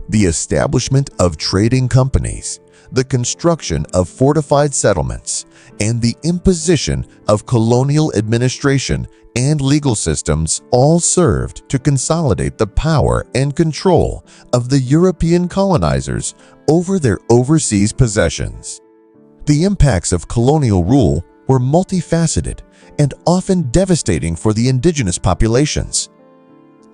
A: The establishment of trading companies, the construction of fortified settlements, and the imposition of colonial administration and legal systems all served to consolidate the power and control of the European colonizers over their overseas possessions. The impacts of colonial rule were multifaceted and often devastating for the indigenous populations.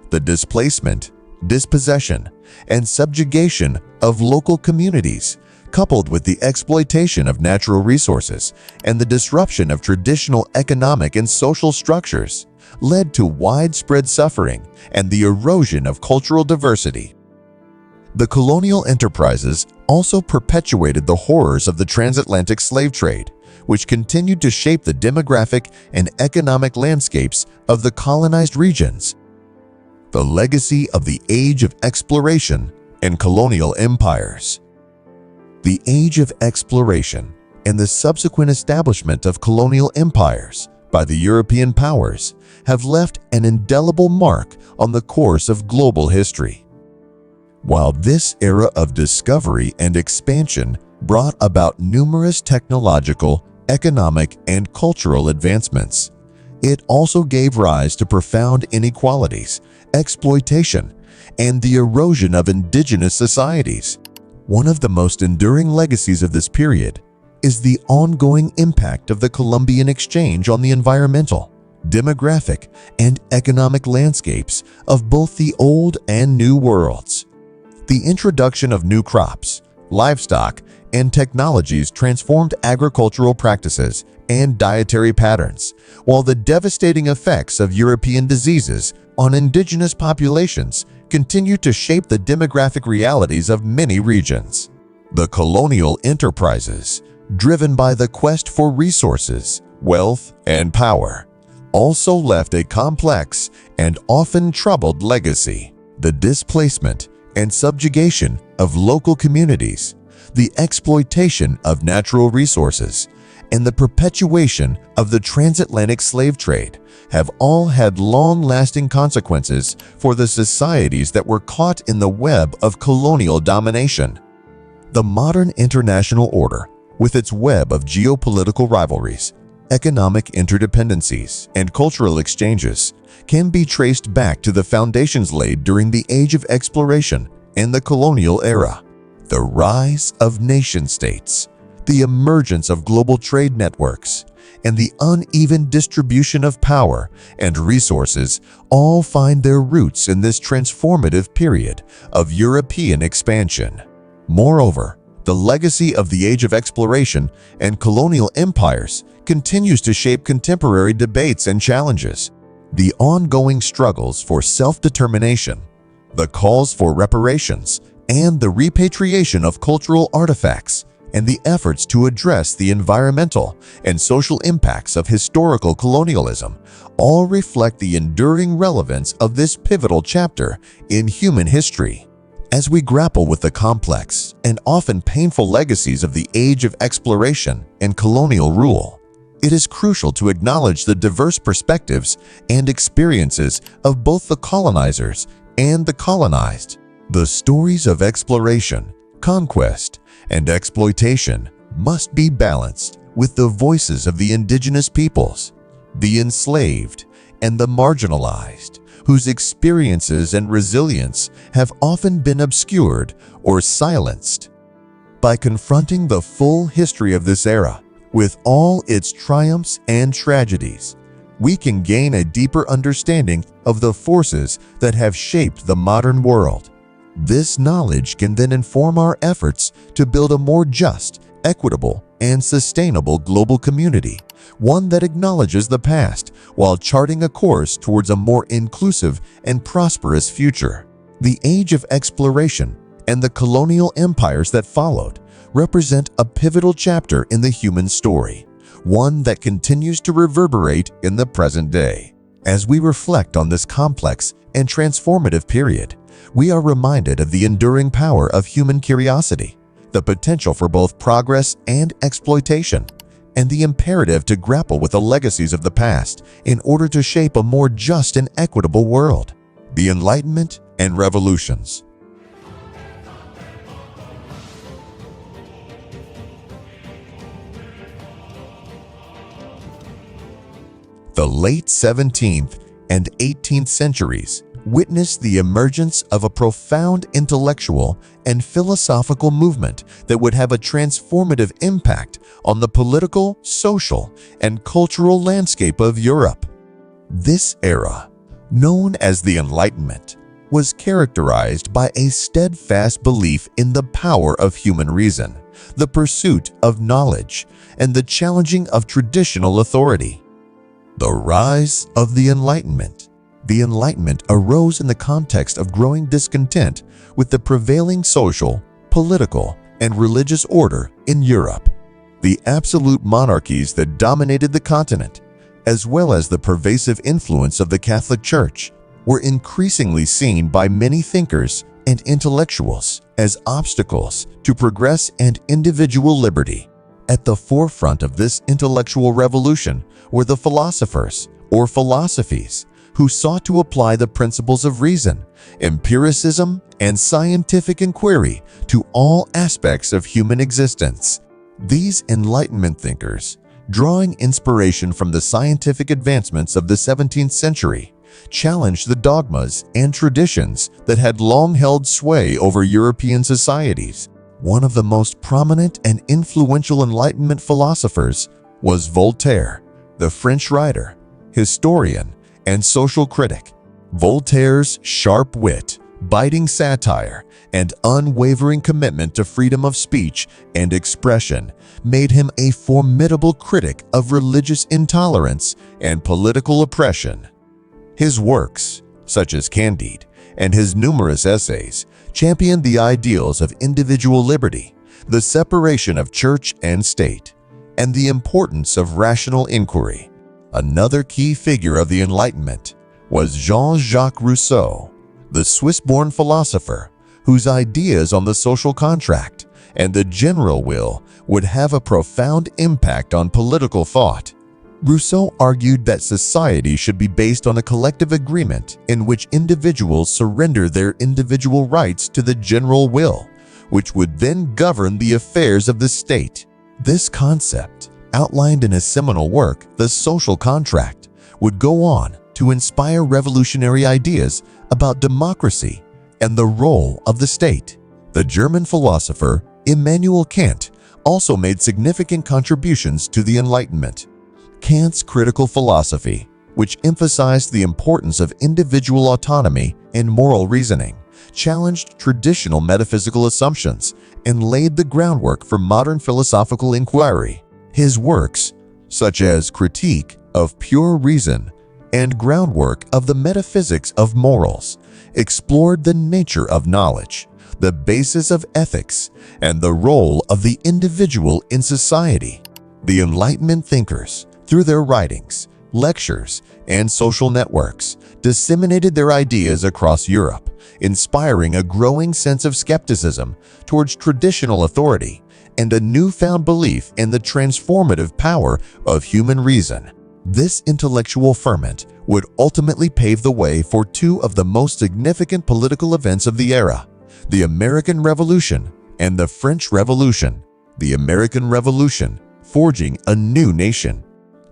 A: The displacement, dispossession, and subjugation of local communities, coupled with the exploitation of natural resources and the disruption of traditional economic and social structures, led to widespread suffering and the erosion of cultural diversity. The colonial enterprises also perpetuated the horrors of the transatlantic slave trade, which continued to shape the demographic and economic landscapes of the colonized regions. The legacy of the Age of Exploration and Colonial Empires. The Age of Exploration and the subsequent establishment of colonial empires by the European powers have left an indelible mark on the course of global history. While this era of discovery and expansion brought about numerous technological, economic, and cultural advancements, it also gave rise to profound inequalities, exploitation, and the erosion of indigenous societies. One of the most enduring legacies of this period is the ongoing impact of the Columbian Exchange on the environmental, demographic, and economic landscapes of both the Old and New Worlds. The introduction of new crops, livestock, and technologies transformed agricultural practices and dietary patterns, while the devastating effects of European diseases on indigenous populations continue to shape the demographic realities of many regions. The colonial enterprises, driven by the quest for resources, wealth, and power, also left a complex and often troubled legacy. The displacement and subjugation of local communities, the exploitation of natural resources, and the perpetuation of the transatlantic slave trade have all had long-lasting consequences for the societies that were caught in the web of colonial domination. The modern international order, with its web of geopolitical rivalries, economic interdependencies, and cultural exchanges, can be traced back to the foundations laid during the Age of Exploration and the colonial era. The rise of nation-states, the emergence of global trade networks, and the uneven distribution of power and resources all find their roots in this transformative period of European expansion. Moreover, the legacy of the Age of Exploration and colonial empires continues to shape contemporary debates and challenges. The ongoing struggles for self-determination, the calls for reparations, and the repatriation of cultural artifacts and the efforts to address the environmental and social impacts of historical colonialism all reflect the enduring relevance of this pivotal chapter in human history. As we grapple with the complex and often painful legacies of the age of exploration and colonial rule, it is crucial to acknowledge the diverse perspectives and experiences of both the colonizers and the colonized. The stories of exploration, conquest, and exploitation must be balanced with the voices of the indigenous peoples, the enslaved, and the marginalized, whose experiences and resilience have often been obscured or silenced. By confronting the full history of this era, with all its triumphs and tragedies, we can gain a deeper understanding of the forces that have shaped the modern world. This knowledge can then inform our efforts to build a more just, equitable, and sustainable global community, one that acknowledges the past while charting a course towards a more inclusive and prosperous future. The age of exploration and the colonial empires that followed represent a pivotal chapter in the human story, one that continues to reverberate in the present day. As we reflect on this complex and transformative period, we are reminded of the enduring power of human curiosity, the potential for both progress and exploitation, and the imperative to grapple with the legacies of the past in order to shape a more just and equitable world. The Enlightenment and Revolutions. The late 17th and 18th centuries witnessed the emergence of a profound intellectual and philosophical movement that would have a transformative impact on the political, social, and cultural landscape of Europe. This era, known as the Enlightenment, was characterized by a steadfast belief in the power of human reason, the pursuit of knowledge, and the challenging of traditional authority. The rise of the Enlightenment. The Enlightenment arose in the context of growing discontent with the prevailing social, political, and religious order in Europe. The absolute monarchies that dominated the continent, as well as the pervasive influence of the Catholic Church, were increasingly seen by many thinkers and intellectuals as obstacles to progress and individual liberty. At the forefront of this intellectual revolution were the philosophers, or philosophies, who sought to apply the principles of reason, empiricism, and scientific inquiry to all aspects of human existence. These Enlightenment thinkers, drawing inspiration from the scientific advancements of the 17th century, challenged the dogmas and traditions that had long held sway over European societies. One of the most prominent and influential Enlightenment philosophers was Voltaire, the French writer, historian, and social critic. Voltaire's sharp wit, biting satire, and unwavering commitment to freedom of speech and expression made him a formidable critic of religious intolerance and political oppression. His works, such as Candide, and his numerous essays, championed the ideals of individual liberty, the separation of church and state, and the importance of rational inquiry. Another key figure of the Enlightenment was Jean-Jacques Rousseau, the Swiss-born philosopher whose ideas on the social contract and the general will would have a profound impact on political thought. Rousseau argued that society should be based on a collective agreement in which individuals surrender their individual rights to the general will, which would then govern the affairs of the state. This concept, outlined in his seminal work, The Social Contract, would go on to inspire revolutionary ideas about democracy and the role of the state. The German philosopher Immanuel Kant also made significant contributions to the Enlightenment. Kant's critical philosophy, which emphasized the importance of individual autonomy and moral reasoning, challenged traditional metaphysical assumptions and laid the groundwork for modern philosophical inquiry. His works, such as Critique of Pure Reason and Groundwork of the Metaphysics of Morals, explored the nature of knowledge, the basis of ethics, and the role of the individual in society. The Enlightenment thinkers, through their writings, lectures, and social networks, disseminated their ideas across Europe, inspiring a growing sense of skepticism towards traditional authority and a newfound belief in the transformative power of human reason. This intellectual ferment would ultimately pave the way for two of the most significant political events of the era: the American Revolution and the French Revolution. The American Revolution, forging a new nation.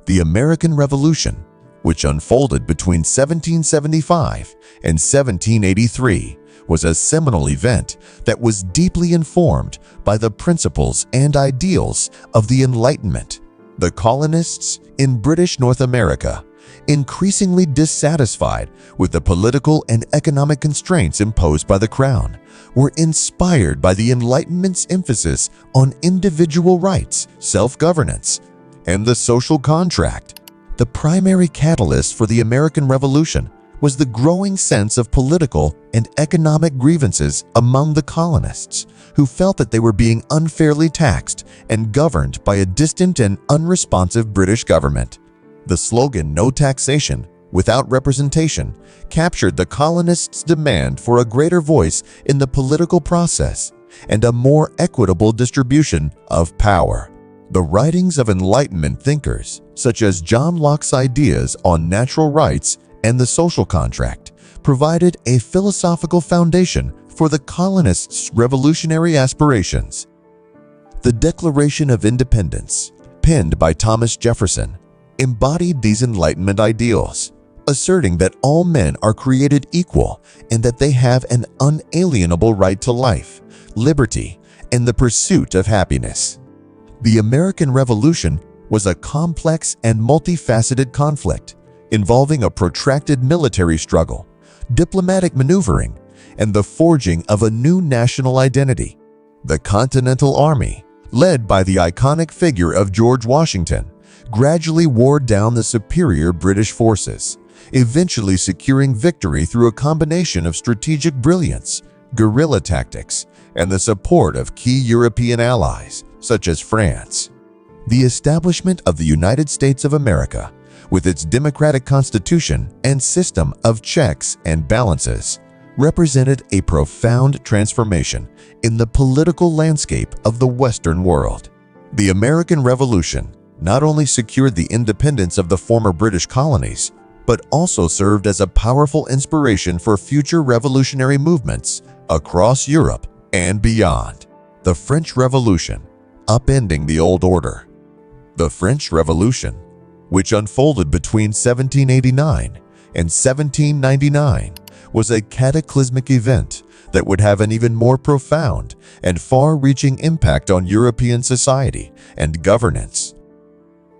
A: The American Revolution, which unfolded between 1775 and 1783, was a seminal event that was deeply informed by the principles and ideals of the Enlightenment. The colonists in British North America, increasingly dissatisfied with the political and economic constraints imposed by the Crown, were inspired by the Enlightenment's emphasis on individual rights, self-governance, and the social contract. The primary catalyst for the American Revolution was the growing sense of political and economic grievances among the colonists, who felt that they were being unfairly taxed and governed by a distant and unresponsive British government. The slogan "No taxation without representation" captured the colonists' demand for a greater voice in the political process and a more equitable distribution of power. The writings of Enlightenment thinkers, such as John Locke's ideas on natural rights and the social contract, provided a philosophical foundation for the colonists' revolutionary aspirations. The Declaration of Independence, penned by Thomas Jefferson, embodied these Enlightenment ideals, asserting that all men are created equal and that they have an unalienable right to life, liberty, and the pursuit of happiness. The American Revolution was a complex and multifaceted conflict involving a protracted military struggle, diplomatic maneuvering, and the forging of a new national identity. The Continental Army, led by the iconic figure of George Washington, gradually wore down the superior British forces, eventually securing victory through a combination of strategic brilliance, guerrilla tactics, and the support of key European allies, such as France. The establishment of the United States of America, with its democratic constitution and system of checks and balances, represented a profound transformation in the political landscape of the Western world. The American Revolution not only secured the independence of the former British colonies, but also served as a powerful inspiration for future revolutionary movements across Europe and beyond. The French Revolution, upending the old order. The French Revolution, which unfolded between 1789 and 1799, was a cataclysmic event that would have an even more profound and far-reaching impact on European society and governance.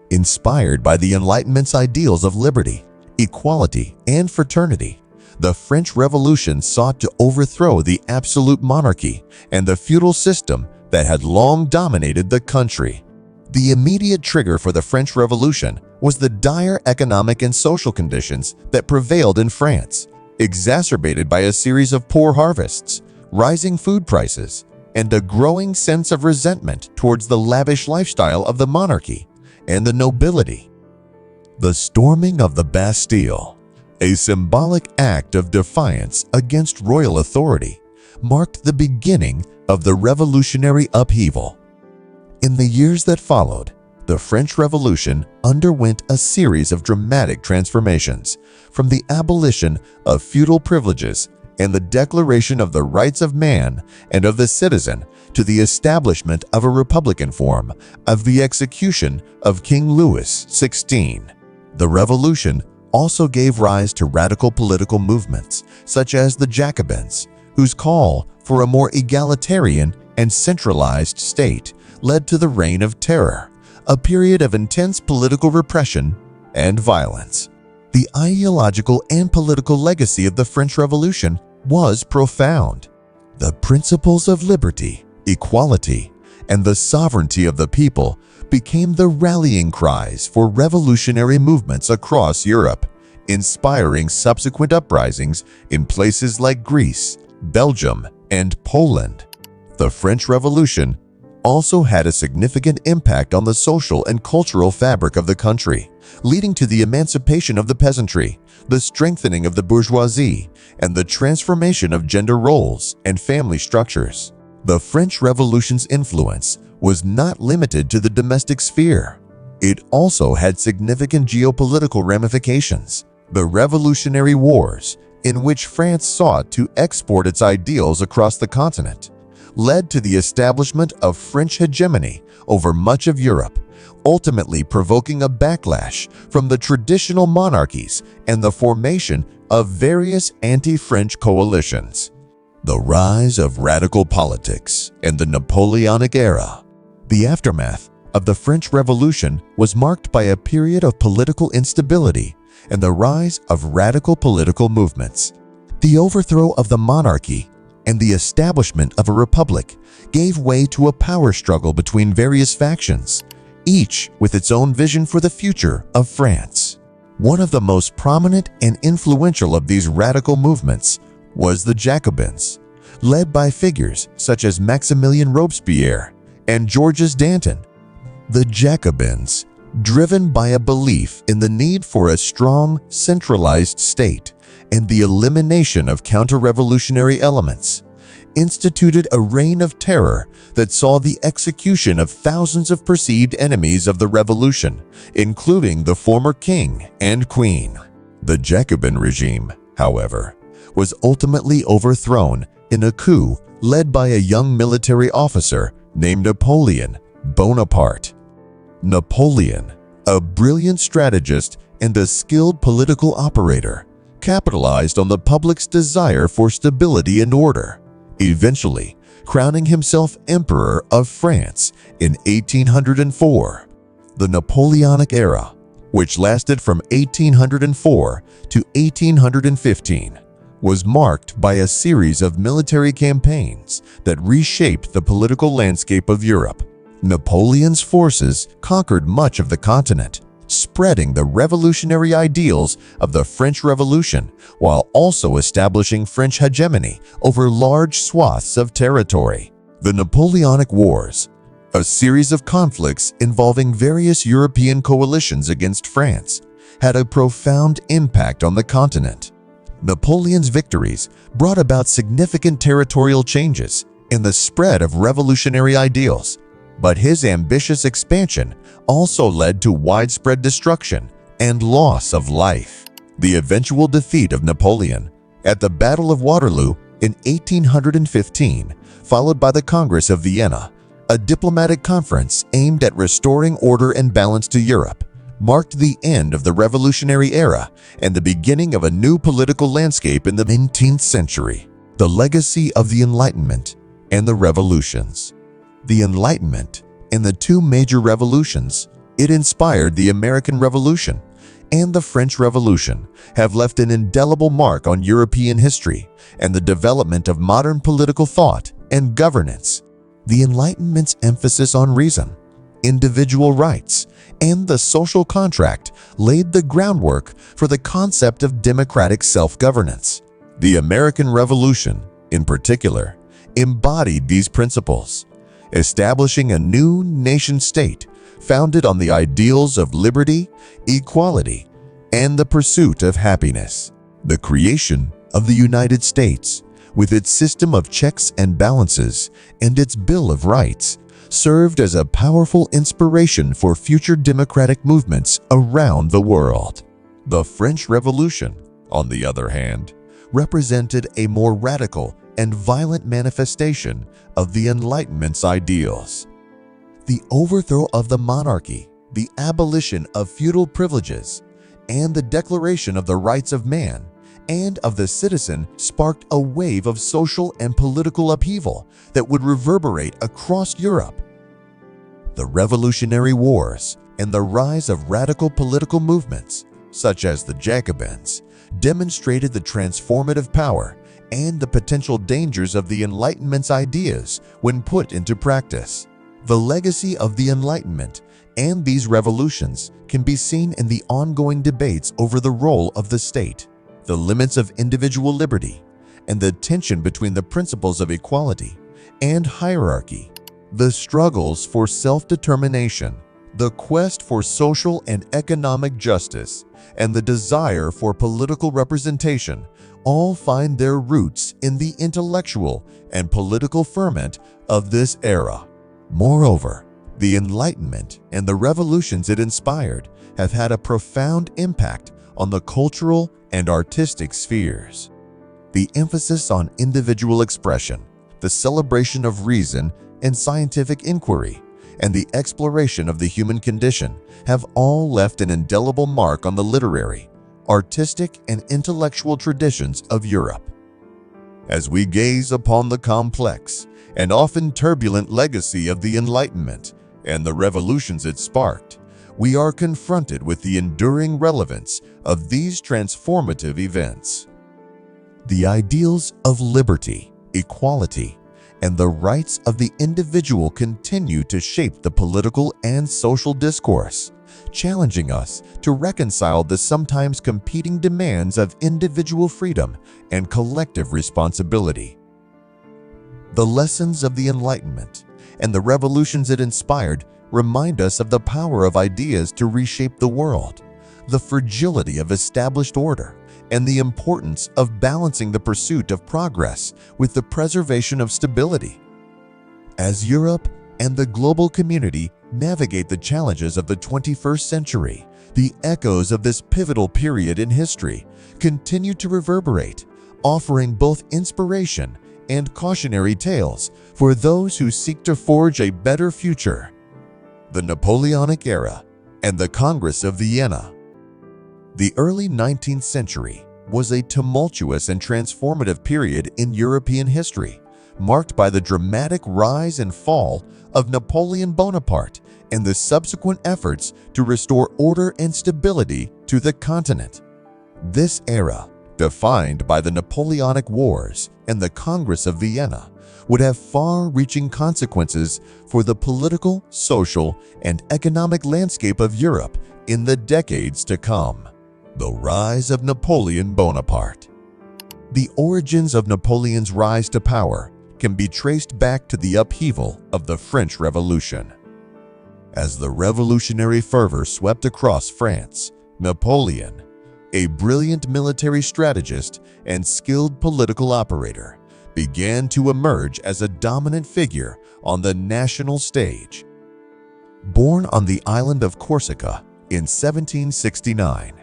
A: Inspired by the Enlightenment's ideals of liberty, equality, and fraternity, the French Revolution sought to overthrow the absolute monarchy and the feudal system that had long dominated the country. The immediate trigger for the French Revolution was the dire economic and social conditions that prevailed in France, exacerbated by a series of poor harvests, rising food prices, and a growing sense of resentment towards the lavish lifestyle of the monarchy and the nobility. The storming of the Bastille, a symbolic act of defiance against royal authority, marked the beginning of the revolutionary upheaval. In the years that followed, the French Revolution underwent a series of dramatic transformations, from the abolition of feudal privileges and the declaration of the rights of man and of the citizen to the establishment of a republican form of the execution of King Louis XVI. The revolution also gave rise to radical political movements such as the Jacobins, whose call for a more egalitarian and centralized state led to the Reign of Terror, a period of intense political repression and violence. The ideological and political legacy of the French Revolution was profound. The principles of liberty, equality, and the sovereignty of the people became the rallying cries for revolutionary movements across Europe, inspiring subsequent uprisings in places like Greece, Belgium, and Poland. The French Revolution also had a significant impact on the social and cultural fabric of the country, leading to the emancipation of the peasantry, the strengthening of the bourgeoisie, and the transformation of gender roles and family structures. The French Revolution's influence was not limited to the domestic sphere. It also had significant geopolitical ramifications. The Revolutionary Wars, in which France sought to export its ideals across the continent, led to the establishment of French hegemony over much of Europe, ultimately provoking a backlash from the traditional monarchies and the formation of various anti-French coalitions. The rise of radical politics and the Napoleonic era. The aftermath of the French Revolution was marked by a period of political instability and the rise of radical political movements. The overthrow of the monarchy and the establishment of a republic gave way to a power struggle between various factions, each with its own vision for the future of France. One of the most prominent and influential of these radical movements was the Jacobins, led by figures such as Maximilien Robespierre and Georges Danton. The Jacobins, driven by a belief in the need for a strong, centralized state and the elimination of counter-revolutionary elements, instituted a reign of terror that saw the execution of thousands of perceived enemies of the revolution, including the former king and queen. The Jacobin regime, however, was ultimately overthrown in a coup led by a young military officer named Napoleon Bonaparte. Napoleon, a brilliant strategist and a skilled political operator, capitalized on the public's desire for stability and order, eventually crowning himself Emperor of France in 1804. The Napoleonic era, which lasted from 1804 to 1815, was marked by a series of military campaigns that reshaped the political landscape of Europe. Napoleon's forces conquered much of the continent, spreading the revolutionary ideals of the French Revolution while also establishing French hegemony over large swaths of territory. The Napoleonic Wars, a series of conflicts involving various European coalitions against France, had a profound impact on the continent. Napoleon's victories brought about significant territorial changes in the spread of revolutionary ideals, but his ambitious expansion also led to widespread destruction and loss of life. The eventual defeat of Napoleon at the Battle of Waterloo in 1815, followed by the Congress of Vienna, a diplomatic conference aimed at restoring order and balance to Europe, marked the end of the Revolutionary era and the beginning of a new political landscape in the 19th century. The legacy of the Enlightenment and the revolutions. The Enlightenment and the two major revolutions it inspired, the American Revolution and the French Revolution, have left an indelible mark on European history and the development of modern political thought and governance. The Enlightenment's emphasis on reason, individual rights, and the social contract laid the groundwork for the concept of democratic self-governance. The American Revolution, in particular, embodied these principles, establishing a new nation-state founded on the ideals of liberty, equality, and the pursuit of happiness. The creation of the United States, with its system of checks and balances and its Bill of Rights, served as a powerful inspiration for future democratic movements around the world. The French Revolution, on the other hand, represented a more radical and violent manifestation of the Enlightenment's ideals. The overthrow of the monarchy, the abolition of feudal privileges, and the declaration of the rights of man and of the citizen sparked a wave of social and political upheaval that would reverberate across Europe. The Revolutionary Wars and the rise of radical political movements, such as the Jacobins, demonstrated the transformative power and the potential dangers of the Enlightenment's ideas when put into practice. The legacy of the Enlightenment and these revolutions can be seen in the ongoing debates over the role of the state, the limits of individual liberty, and the tension between the principles of equality and hierarchy, the struggles for self-determination, the quest for social and economic justice, and the desire for political representation all find their roots in the intellectual and political ferment of this era. Moreover, the Enlightenment and the revolutions it inspired have had a profound impact on the cultural and artistic spheres. The emphasis on individual expression, the celebration of reason and scientific inquiry, and the exploration of the human condition have all left an indelible mark on the literary, artistic, and intellectual traditions of Europe. As we gaze upon the complex and often turbulent legacy of the Enlightenment and the revolutions it sparked, we are confronted with the enduring relevance of these transformative events. The ideals of liberty, equality, and the rights of the individual continue to shape the political and social discourse, challenging us to reconcile the sometimes competing demands of individual freedom and collective responsibility. The lessons of the Enlightenment and the revolutions it inspired remind us of the power of ideas to reshape the world, the fragility of established order, and the importance of balancing the pursuit of progress with the preservation of stability. As Europe and the global community navigate the challenges of the 21st century, the echoes of this pivotal period in history continue to reverberate, offering both inspiration and cautionary tales for those who seek to forge a better future. The Napoleonic Era and the Congress of Vienna. The early 19th century was a tumultuous and transformative period in European history, marked by the dramatic rise and fall of Napoleon Bonaparte and the subsequent efforts to restore order and stability to the continent. This era, defined by the Napoleonic Wars and the Congress of Vienna, would have far-reaching consequences for the political, social, and economic landscape of Europe in the decades to come. The rise of Napoleon Bonaparte. The origins of Napoleon's rise to power can be traced back to the upheaval of the French Revolution. As the revolutionary fervor swept across France, Napoleon, a brilliant military strategist and skilled political operator, began to emerge as a dominant figure on the national stage. Born on the island of Corsica in 1769,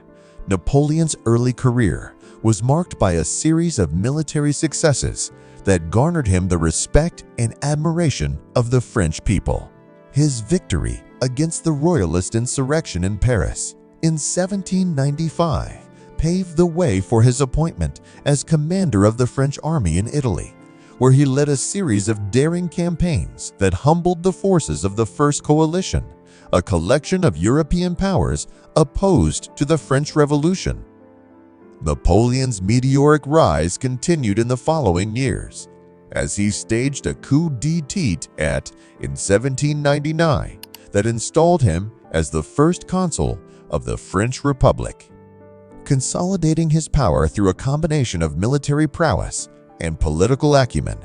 A: Napoleon's early career was marked by a series of military successes that garnered him the respect and admiration of the French people. His victory against the Royalist insurrection in Paris in 1795 paved the way for his appointment as commander of the French army in Italy, where he led a series of daring campaigns that humbled the forces of the First Coalition, a collection of European powers opposed to the French Revolution. Napoleon's meteoric rise continued in the following years, as he staged a coup d'état in 1799 that installed him as the first consul of the French Republic. Consolidating his power through a combination of military prowess and political acumen,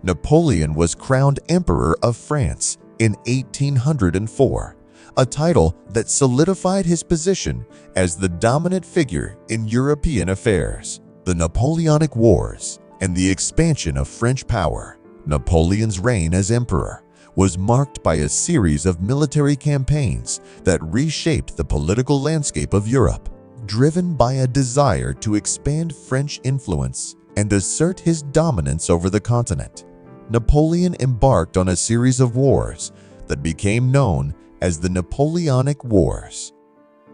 A: Napoleon was crowned Emperor of France in 1804, a title that solidified his position as the dominant figure in European affairs. The Napoleonic Wars and the expansion of French power. Napoleon's reign as emperor was marked by a series of military campaigns that reshaped the political landscape of Europe, driven by a desire to expand French influence and assert his dominance over the continent. Napoleon embarked on a series of wars that became known as the Napoleonic Wars.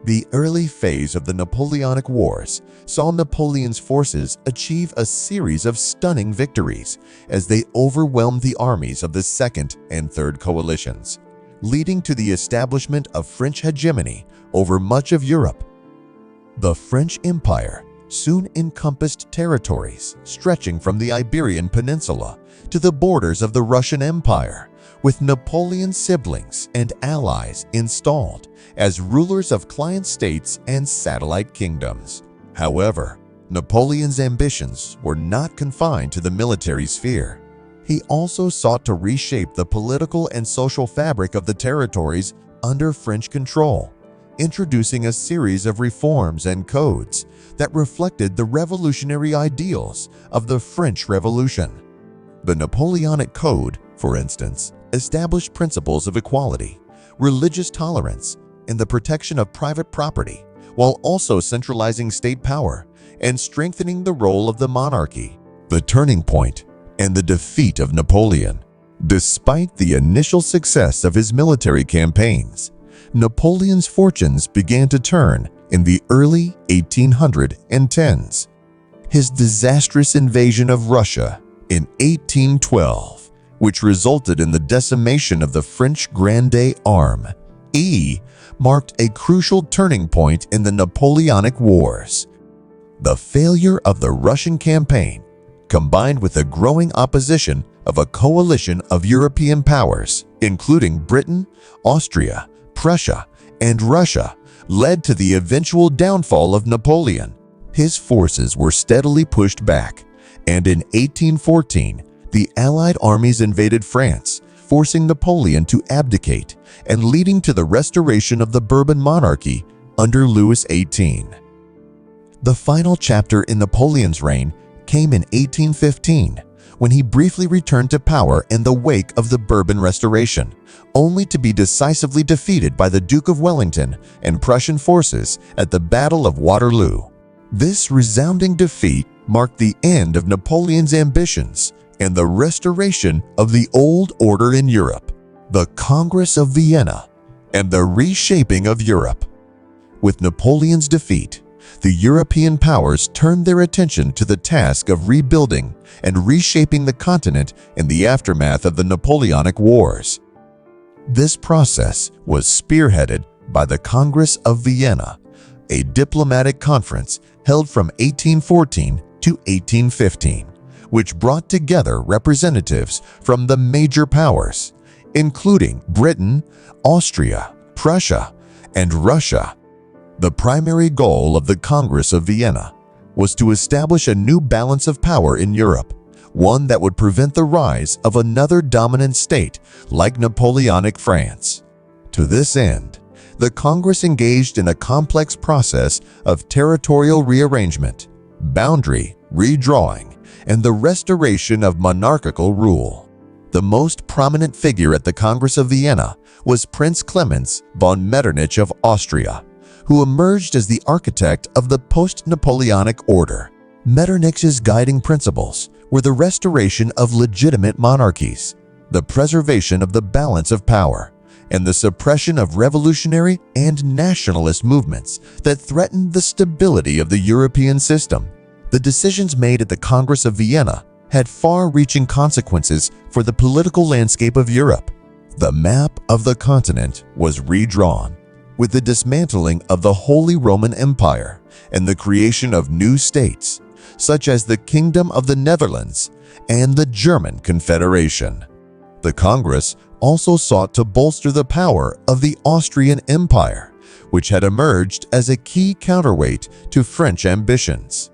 A: The early phase of the Napoleonic Wars saw Napoleon's forces achieve a series of stunning victories as they overwhelmed the armies of the Second and Third Coalitions, leading to the establishment of French hegemony over much of Europe. The French Empire soon encompassed territories stretching from the Iberian Peninsula to the borders of the Russian Empire, with Napoleon's siblings and allies installed as rulers of client states and satellite kingdoms. However, Napoleon's ambitions were not confined to the military sphere. He also sought to reshape the political and social fabric of the territories under French control, introducing a series of reforms and codes that reflected the revolutionary ideals of the French Revolution. The Napoleonic Code, for instance, established principles of equality, religious tolerance, and the protection of private property, while also centralizing state power and strengthening the role of the monarchy. The turning point and the defeat of Napoleon. Despite the initial success of his military campaigns, Napoleon's fortunes began to turn in the early 1810s. His disastrous invasion of Russia in 1812, which resulted in the decimation of the French Grande Army, marked a crucial turning point in the Napoleonic Wars. The failure of the Russian campaign, combined with the growing opposition of a coalition of European powers, including Britain, Austria, Prussia, and Russia, led to the eventual downfall of Napoleon. His forces were steadily pushed back, and in 1814, the Allied armies invaded France, forcing Napoleon to abdicate and leading to the restoration of the Bourbon monarchy under Louis XVIII. The final chapter in Napoleon's reign came in 1815, when he briefly returned to power in the wake of the Bourbon Restoration, only to be decisively defeated by the Duke of Wellington and Prussian forces at the Battle of Waterloo. This resounding defeat marked the end of Napoleon's ambitions and the restoration of the old order in Europe, the Congress of Vienna, and the reshaping of Europe. With Napoleon's defeat, the European powers turned their attention to the task of rebuilding and reshaping the continent in the aftermath of the Napoleonic Wars. This process was spearheaded by the Congress of Vienna, a diplomatic conference held from 1814 to 1815, which brought together representatives from the major powers, including Britain, Austria, Prussia, and Russia. The primary goal of the Congress of Vienna was to establish a new balance of power in Europe, one that would prevent the rise of another dominant state like Napoleonic France. To this end, the Congress engaged in a complex process of territorial rearrangement, boundary redrawing, and the restoration of monarchical rule. The most prominent figure at the Congress of Vienna was Prince Clemens von Metternich of Austria, who emerged as the architect of the post-Napoleonic order. Metternich's guiding principles were the restoration of legitimate monarchies, the preservation of the balance of power, and the suppression of revolutionary and nationalist movements that threatened the stability of the European system. The decisions made at the Congress of Vienna had far-reaching consequences for the political landscape of Europe. The map of the continent was redrawn, with the dismantling of the Holy Roman Empire and the creation of new states, such as the Kingdom of the Netherlands and the German Confederation. The Congress also sought to bolster the power of the Austrian Empire, which had emerged as a key counterweight to French ambitions.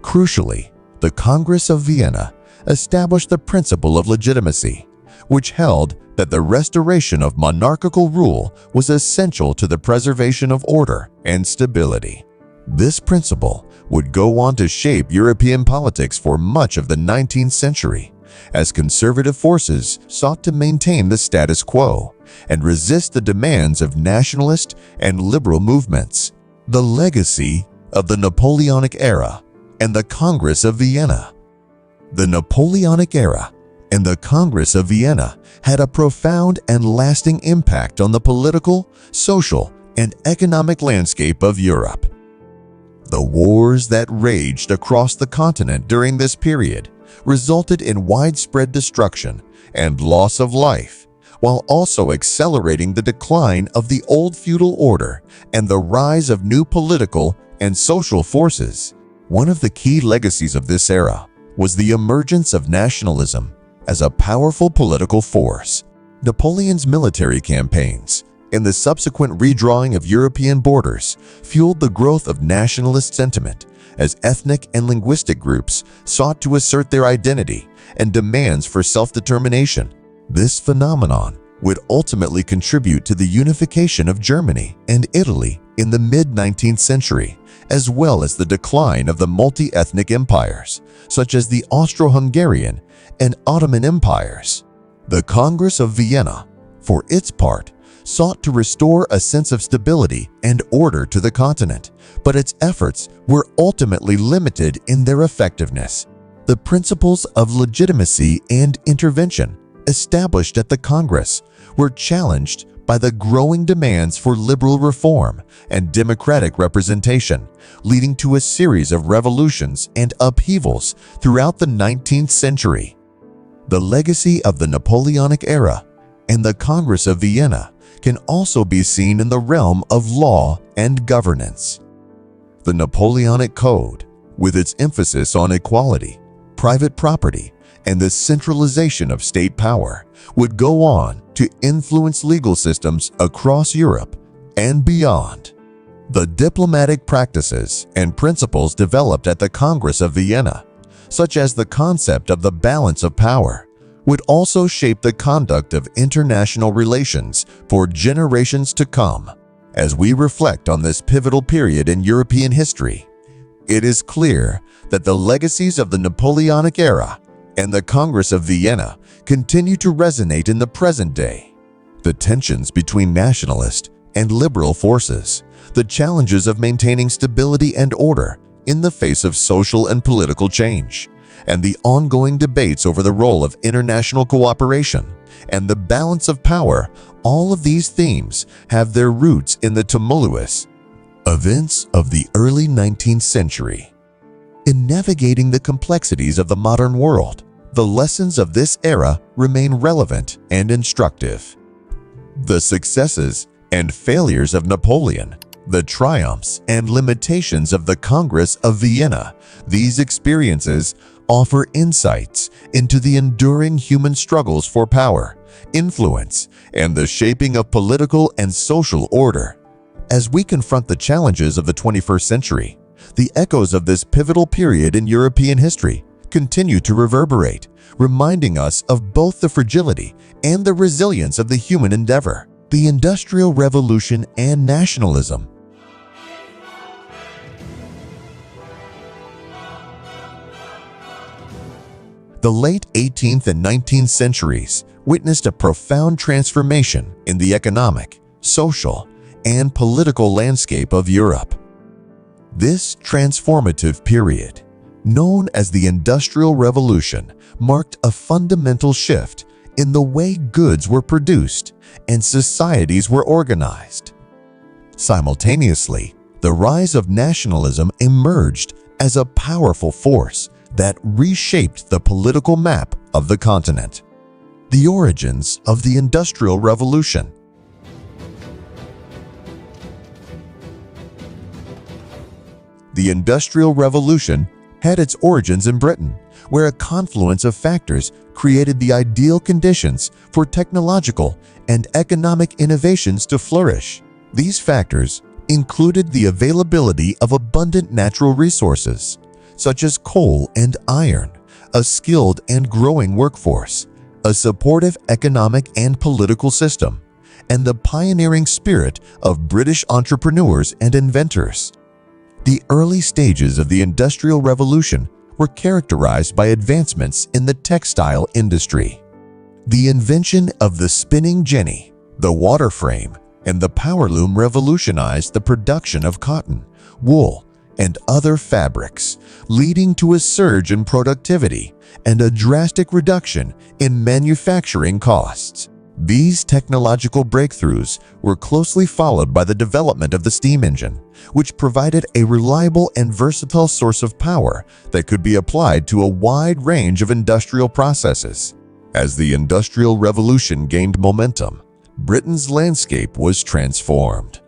A: Crucially, the Congress of Vienna established the principle of legitimacy, which held that the restoration of monarchical rule was essential to the preservation of order and stability. This principle would go on to shape European politics for much of the 19th century, as conservative forces sought to maintain the status quo and resist the demands of nationalist and liberal movements. The legacy of the Napoleonic era and the Congress of Vienna. The Napoleonic era and the Congress of Vienna had a profound and lasting impact on the political, social, and economic landscape of Europe. The wars that raged across the continent during this period resulted in widespread destruction and loss of life, while also accelerating the decline of the old feudal order and the rise of new political and social forces. One of the key legacies of this era was the emergence of nationalism as a powerful political force. Napoleon's military campaigns and the subsequent redrawing of European borders fueled the growth of nationalist sentiment as ethnic and linguistic groups sought to assert their identity and demands for self-determination. This phenomenon would ultimately contribute to the unification of Germany and Italy in the mid-19th century, as well as the decline of the multi-ethnic empires, such as the Austro-Hungarian and Ottoman empires. The Congress of Vienna, for its part, sought to restore a sense of stability and order to the continent, but its efforts were ultimately limited in their effectiveness. The principles of legitimacy and intervention established at the Congress were challenged by the growing demands for liberal reform and democratic representation, leading to a series of revolutions and upheavals throughout the 19th century. The legacy of the Napoleonic era and the Congress of Vienna can also be seen in the realm of law and governance. The Napoleonic Code, with its emphasis on equality, private property, and the centralization of state power, would go on to influence legal systems across Europe and beyond. The diplomatic practices and principles developed at the Congress of Vienna, such as the concept of the balance of power, would also shape the conduct of international relations for generations to come. As we reflect on this pivotal period in European history, it is clear that the legacies of the Napoleonic era and the Congress of Vienna continue to resonate in the present day. The tensions between nationalist and liberal forces, the challenges of maintaining stability and order in the face of social and political change, and the ongoing debates over the role of international cooperation and the balance of power, all of these themes have their roots in the tumultuous events of the early 19th century. In navigating the complexities of the modern world, the lessons of this era remain relevant and instructive. The successes and failures of Napoleon, the triumphs and limitations of the Congress of Vienna, these experiences offer insights into the enduring human struggles for power, influence, and the shaping of political and social order. As we confront the challenges of the 21st century, the echoes of this pivotal period in European history continue to reverberate, reminding us of both the fragility and the resilience of the human endeavor. The Industrial Revolution and nationalism. The late 18th and 19th centuries witnessed a profound transformation in the economic, social, and political landscape of Europe. This transformative period, known as the Industrial Revolution, marked a fundamental shift in the way goods were produced and societies were organized. Simultaneously, the rise of nationalism emerged as a powerful force that reshaped the political map of the continent. The origins of the Industrial Revolution. The Industrial Revolution had its origins in Britain, where a confluence of factors created the ideal conditions for technological and economic innovations to flourish. These factors included the availability of abundant natural resources, such as coal and iron, a skilled and growing workforce, a supportive economic and political system, and the pioneering spirit of British entrepreneurs and inventors. The early stages of the Industrial Revolution were characterized by advancements in the textile industry. The invention of the spinning jenny, the water frame, and the power loom revolutionized the production of cotton, wool, and other fabrics, leading to a surge in productivity and a drastic reduction in manufacturing costs. These technological breakthroughs were closely followed by the development of the steam engine, which provided a reliable and versatile source of power that could be applied to a wide range of industrial processes. As the Industrial Revolution gained momentum, Britain's landscape was transformed.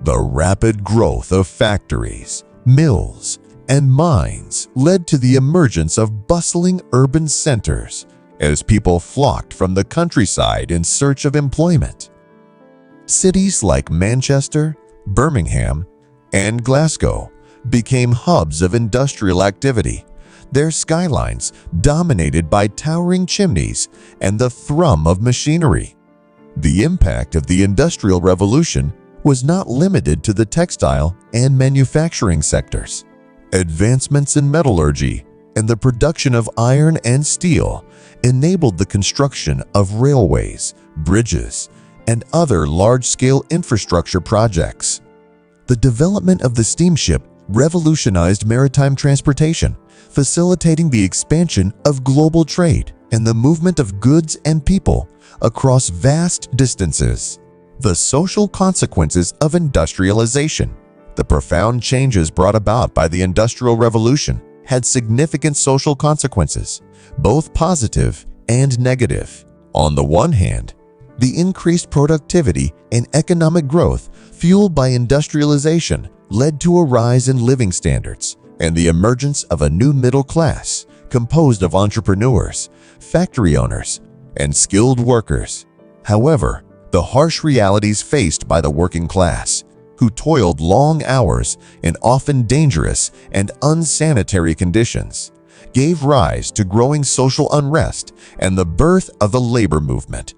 A: The rapid growth of factories, mills, and mines led to the emergence of bustling urban centers as people flocked from the countryside in search of employment. Cities like Manchester, Birmingham, and Glasgow became hubs of industrial activity, their skylines dominated by towering chimneys and the thrum of machinery. The impact of the Industrial Revolution was not limited to the textile and manufacturing sectors. Advancements in metallurgy and the production of iron and steel enabled the construction of railways, bridges, and other large-scale infrastructure projects. The development of the steamship revolutionized maritime transportation, facilitating the expansion of global trade and the movement of goods and people across vast distances. The social consequences of industrialization. The profound changes brought about by the Industrial Revolution had significant social consequences, both positive and negative. On the one hand, the increased productivity and economic growth fueled by industrialization led to a rise in living standards and the emergence of a new middle class composed of entrepreneurs, factory owners, and skilled workers. However, the harsh realities faced by the working class, who toiled long hours in often dangerous and unsanitary conditions, gave rise to growing social unrest and the birth of the labor movement.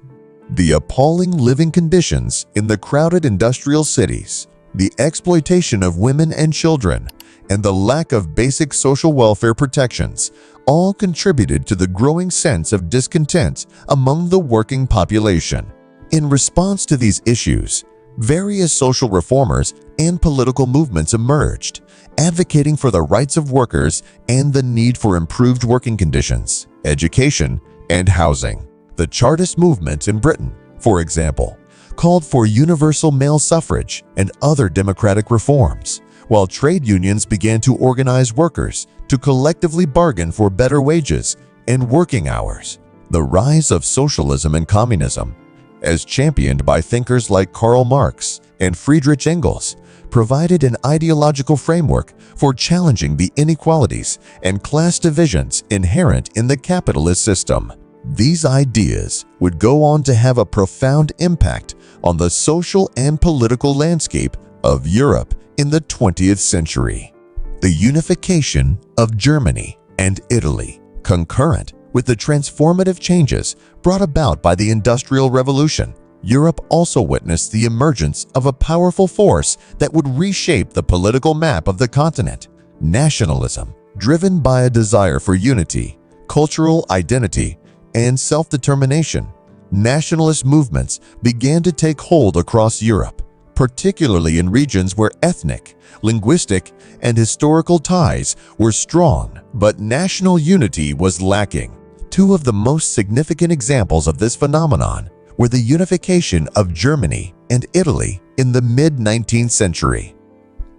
A: The appalling living conditions in the crowded industrial cities, the exploitation of women and children, and the lack of basic social welfare protections all contributed to the growing sense of discontent among the working population. In response to these issues, various social reformers and political movements emerged, advocating for the rights of workers and the need for improved working conditions, education, and housing. The Chartist movement in Britain, for example, called for universal male suffrage and other democratic reforms, while trade unions began to organize workers to collectively bargain for better wages and working hours. The rise of socialism and communism, as championed by thinkers like Karl Marx and Friedrich Engels, provided an ideological framework for challenging the inequalities and class divisions inherent in the capitalist system. These ideas would go on to have a profound impact on the social and political landscape of Europe in the 20th century. The unification of Germany and Italy, concurrent with the transformative changes brought about by the Industrial Revolution, Europe also witnessed the emergence of a powerful force that would reshape the political map of the continent: nationalism. Driven by a desire for unity, cultural identity, and self-determination, nationalist movements began to take hold across Europe, particularly in regions where ethnic, linguistic, and historical ties were strong, but national unity was lacking. Two of the most significant examples of this phenomenon were the unification of Germany and Italy in the mid-19th century.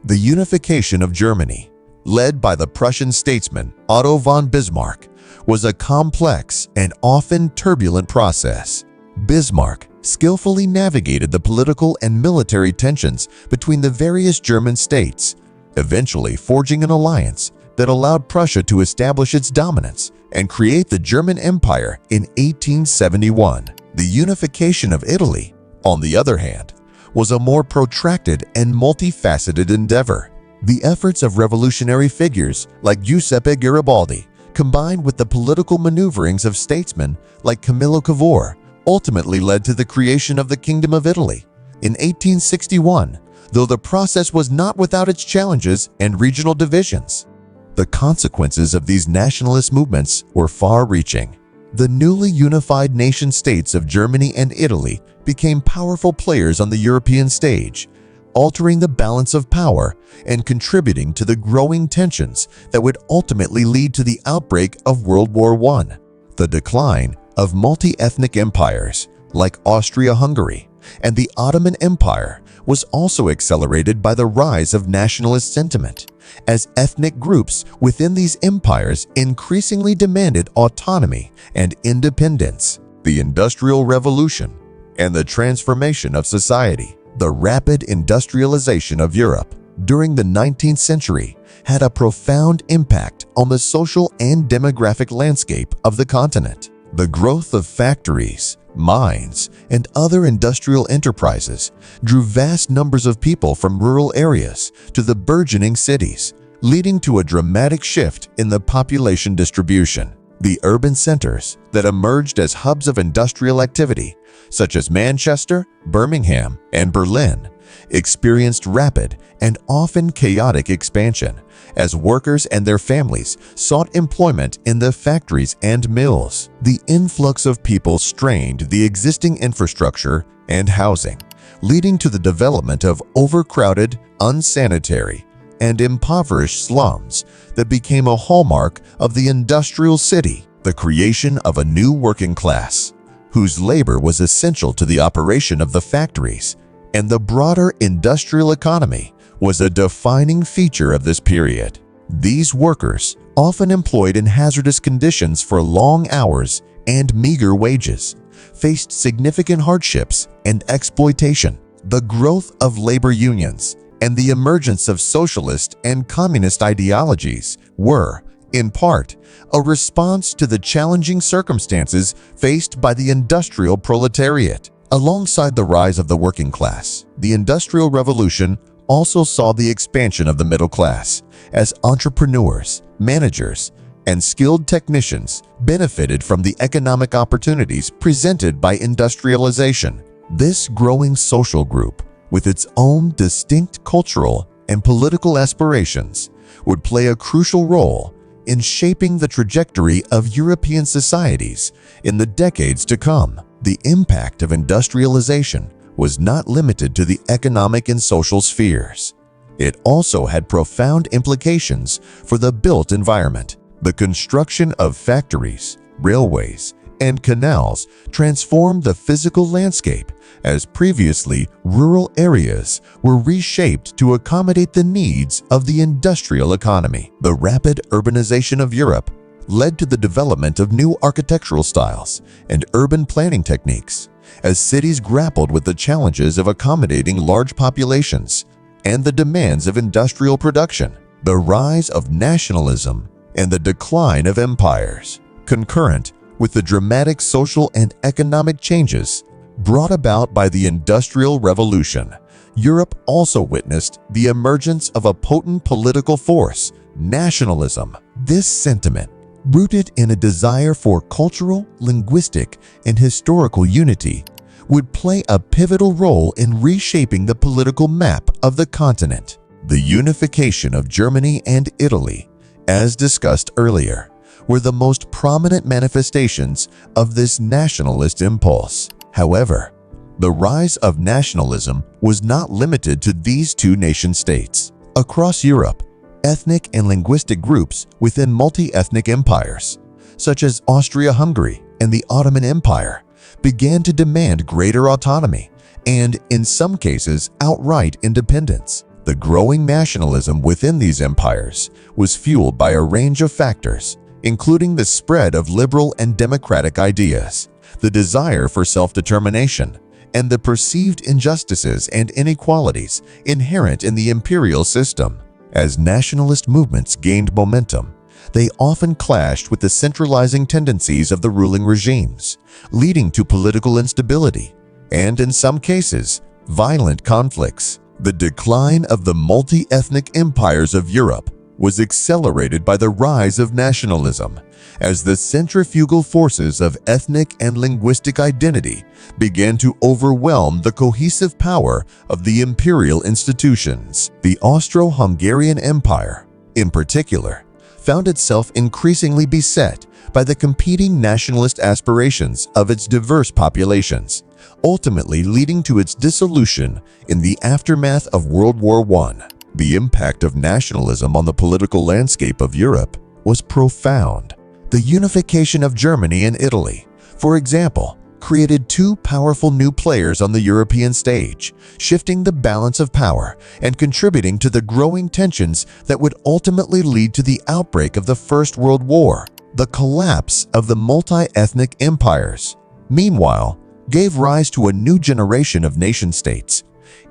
A: The unification of Germany, led by the Prussian statesman Otto von Bismarck, was a complex and often turbulent process. Bismarck skillfully navigated the political and military tensions between the various German states, eventually forging an alliance that allowed Prussia to establish its dominance and create the German Empire in 1871. The unification of Italy, on the other hand, was a more protracted and multifaceted endeavor. The efforts of revolutionary figures like Giuseppe Garibaldi, combined with the political maneuverings of statesmen like Camillo Cavour, ultimately led to the creation of the Kingdom of Italy in 1861, though the process was not without its challenges and regional divisions. The consequences of these nationalist movements were far-reaching. The newly unified nation-states of Germany and Italy became powerful players on the European stage, altering the balance of power and contributing to the growing tensions that would ultimately lead to the outbreak of World War I. The decline of multi-ethnic empires like Austria-Hungary and the Ottoman Empire was also accelerated by the rise of nationalist sentiment, as ethnic groups within these empires increasingly demanded autonomy and independence. The Industrial Revolution and the transformation of society. The rapid industrialization of Europe during the 19th century had a profound impact on the social and demographic landscape of the continent. The growth of factories, mines, and other industrial enterprises drew vast numbers of people from rural areas to the burgeoning cities, leading to a dramatic shift in the population distribution. The urban centers that emerged as hubs of industrial activity, such as Manchester, Birmingham, and Berlin, experienced rapid and often chaotic expansion as workers and their families sought employment in the factories and mills. The influx of people strained the existing infrastructure and housing, leading to the development of overcrowded, unsanitary, and impoverished slums that became a hallmark of the industrial city. The creation of a new working class, whose labor was essential to the operation of the factories and the broader industrial economy, was a defining feature of this period. These workers, often employed in hazardous conditions for long hours and meager wages, faced significant hardships and exploitation. The growth of labor unions and the emergence of socialist and communist ideologies were, in part, a response to the challenging circumstances faced by the industrial proletariat. Alongside the rise of the working class, the Industrial Revolution also saw the expansion of the middle class, as entrepreneurs, managers, and skilled technicians benefited from the economic opportunities presented by industrialization. This growing social group, with its own distinct cultural and political aspirations, would play a crucial role in shaping the trajectory of European societies in the decades to come. The impact of industrialization was not limited to the economic and social spheres. It also had profound implications for the built environment. The construction of factories, railways, and canals transformed the physical landscape, as previously rural areas were reshaped to accommodate the needs of the industrial economy. The rapid urbanization of Europe led to the development of new architectural styles and urban planning techniques, as cities grappled with the challenges of accommodating large populations and the demands of industrial production. The rise of nationalism and the decline of empires, concurrent with the dramatic social and economic changes brought about by the Industrial Revolution, Europe also witnessed the emergence of a potent political force, nationalism. This sentiment, rooted in a desire for cultural, linguistic, and historical unity, would play a pivotal role in reshaping the political map of the continent. The unification of Germany and Italy, as discussed earlier, were the most prominent manifestations of this nationalist impulse. However, the rise of nationalism was not limited to these two nation-states. Across Europe, ethnic and linguistic groups within multi-ethnic empires, such as Austria-Hungary and the Ottoman Empire, began to demand greater autonomy and, in some cases, outright independence. The growing nationalism within these empires was fueled by a range of factors, including the spread of liberal and democratic ideas, the desire for self-determination, and the perceived injustices and inequalities inherent in the imperial system. As nationalist movements gained momentum, they often clashed with the centralizing tendencies of the ruling regimes, leading to political instability and, in some cases, violent conflicts. The decline of the multi-ethnic empires of Europe was accelerated by the rise of nationalism, as the centrifugal forces of ethnic and linguistic identity began to overwhelm the cohesive power of the imperial institutions. The Austro-Hungarian Empire, in particular, found itself increasingly beset by the competing nationalist aspirations of its diverse populations, ultimately leading to its dissolution in the aftermath of World War I. The impact of nationalism on the political landscape of Europe was profound. The unification of Germany and Italy, for example, created two powerful new players on the European stage, shifting the balance of power and contributing to the growing tensions that would ultimately lead to the outbreak of the First World War. The collapse of the multi-ethnic empires, meanwhile, gave rise to a new generation of nation-states,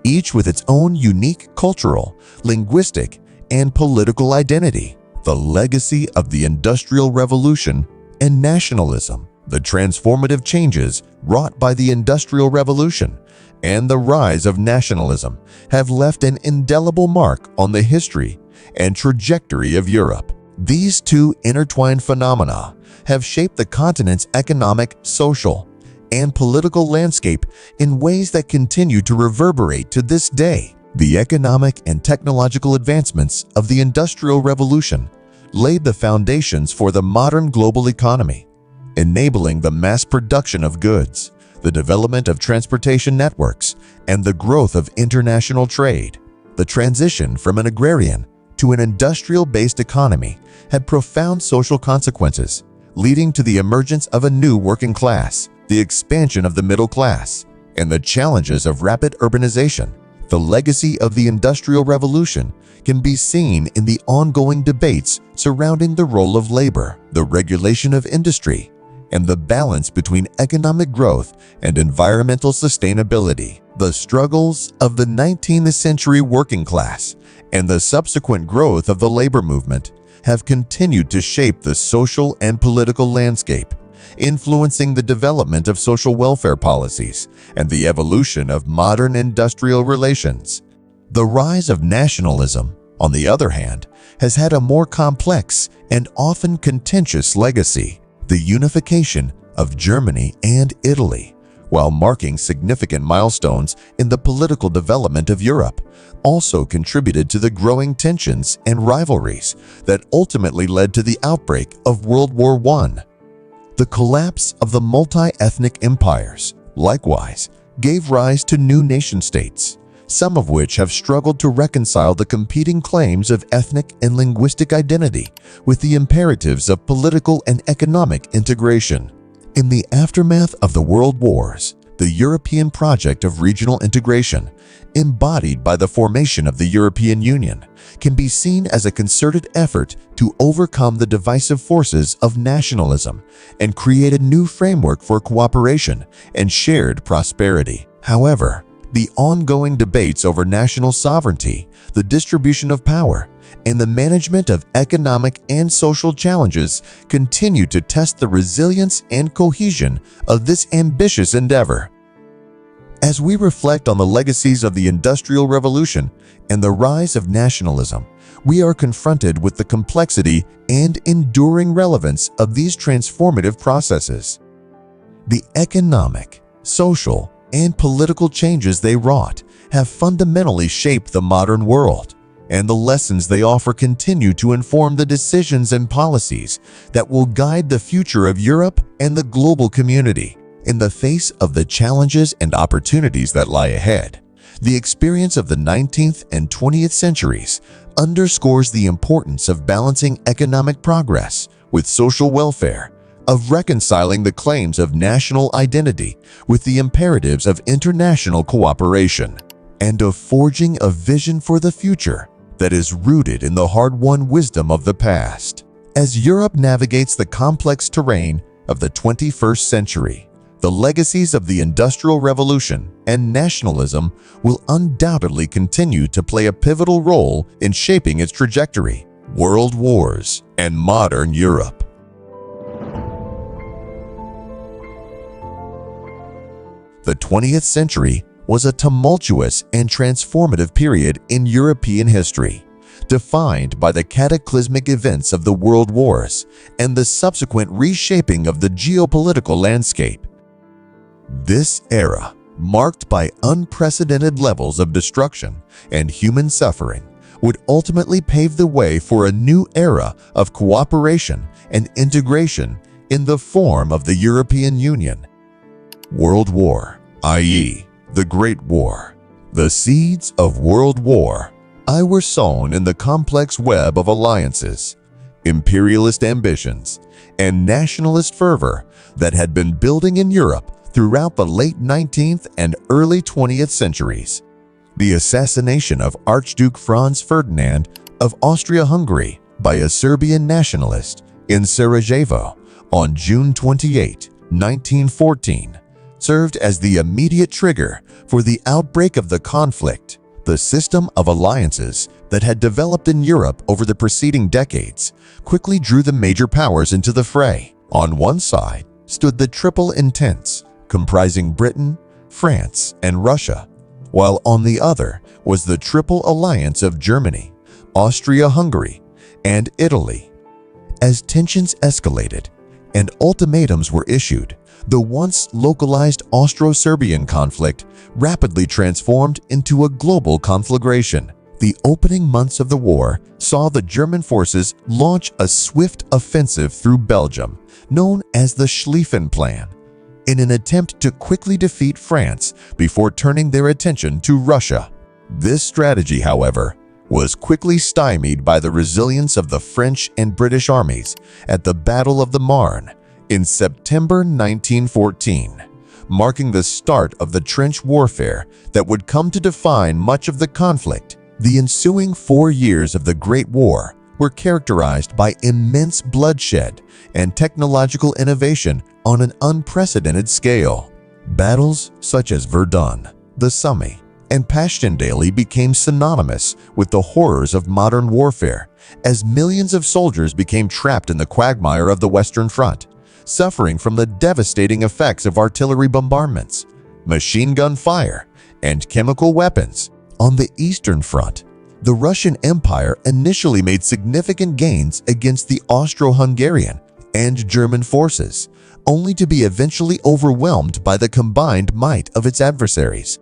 A: each with its own unique cultural, linguistic, and political identity. The legacy of the Industrial Revolution and nationalism The transformative changes wrought by the Industrial Revolution and the rise of nationalism have left an indelible mark on the history and trajectory of Europe. These two intertwined phenomena have shaped the continent's economic, social, and political landscape in ways that continue to reverberate to this day. The economic and technological advancements of the Industrial Revolution laid the foundations for the modern global economy, enabling the mass production of goods, the development of transportation networks, and the growth of international trade. The transition from an agrarian to an industrial-based economy had profound social consequences, leading to the emergence of a new working class, the expansion of the middle class, and the challenges of rapid urbanization. The legacy of the Industrial Revolution can be seen in the ongoing debates surrounding the role of labor, the regulation of industry, and the balance between economic growth and environmental sustainability. The struggles of the 19th century working class and the subsequent growth of the labor movement have continued to shape the social and political landscape, influencing the development of social welfare policies and the evolution of modern industrial relations. The rise of nationalism, on the other hand, has had a more complex and often contentious legacy. The unification of Germany and Italy, while marking significant milestones in the political development of Europe, also contributed to the growing tensions and rivalries that ultimately led to the outbreak of World War I. The collapse of the multi-ethnic empires, likewise, gave rise to new nation-states, some of which have struggled to reconcile the competing claims of ethnic and linguistic identity with the imperatives of political and economic integration. In the aftermath of the World Wars, the European project of regional integration, embodied by the formation of the European Union, can be seen as a concerted effort to overcome the divisive forces of nationalism and create a new framework for cooperation and shared prosperity. However, the ongoing debates over national sovereignty, the distribution of power, and the management of economic and social challenges continue to test the resilience and cohesion of this ambitious endeavor. As we reflect on the legacies of the Industrial Revolution and the rise of nationalism, we are confronted with the complexity and enduring relevance of these transformative processes. The economic, social, and political changes they wrought have fundamentally shaped the modern world, and the lessons they offer continue to inform the decisions and policies that will guide the future of Europe and the global community. In the face of the challenges and opportunities that lie ahead, the experience of the 19th and 20th centuries underscores the importance of balancing economic progress with social welfare, of reconciling the claims of national identity with the imperatives of international cooperation, and of forging a vision for the future that is rooted in the hard-won wisdom of the past. As Europe navigates the complex terrain of the 21st century, the legacies of the Industrial Revolution and nationalism will undoubtedly continue to play a pivotal role in shaping its trajectory. World Wars and Modern Europe. The 20th century was a tumultuous and transformative period in European history, defined by the cataclysmic events of the World Wars and the subsequent reshaping of the geopolitical landscape. This era, marked by unprecedented levels of destruction and human suffering, would ultimately pave the way for a new era of cooperation and integration in the form of the European Union. World War, i.e., the Great War. The seeds of World War I were sown in the complex web of alliances, imperialist ambitions, and nationalist fervor that had been building in Europe throughout the late 19th and early 20th centuries. The assassination of Archduke Franz Ferdinand of Austria-Hungary by a Serbian nationalist in Sarajevo on June 28, 1914, served as the immediate trigger for the outbreak of the conflict. The system of alliances that had developed in Europe over the preceding decades quickly drew the major powers into the fray. On one side, stood the Triple Entente, comprising Britain, France, and Russia, while on the other was the Triple Alliance of Germany, Austria-Hungary, and Italy. As tensions escalated and ultimatums were issued, the once localized Austro-Serbian conflict rapidly transformed into a global conflagration. The opening months of the war saw the German forces launch a swift offensive through Belgium, known as the Schlieffen Plan, in an attempt to quickly defeat France before turning their attention to Russia. This strategy, however, was quickly stymied by the resilience of the French and British armies at the Battle of the Marne in September 1914, marking the start of the trench warfare that would come to define much of the conflict. The ensuing 4 years of the Great War were characterized by immense bloodshed and technological innovation on an unprecedented scale. Battles such as Verdun, the Somme, and Passchendaele became synonymous with the horrors of modern warfare as millions of soldiers became trapped in the quagmire of the Western Front, suffering from the devastating effects of artillery bombardments, machine gun fire, and chemical weapons. On the Eastern Front, the Russian Empire initially made significant gains against the Austro-Hungarian and German forces, only to be eventually overwhelmed by the combined might of its adversaries.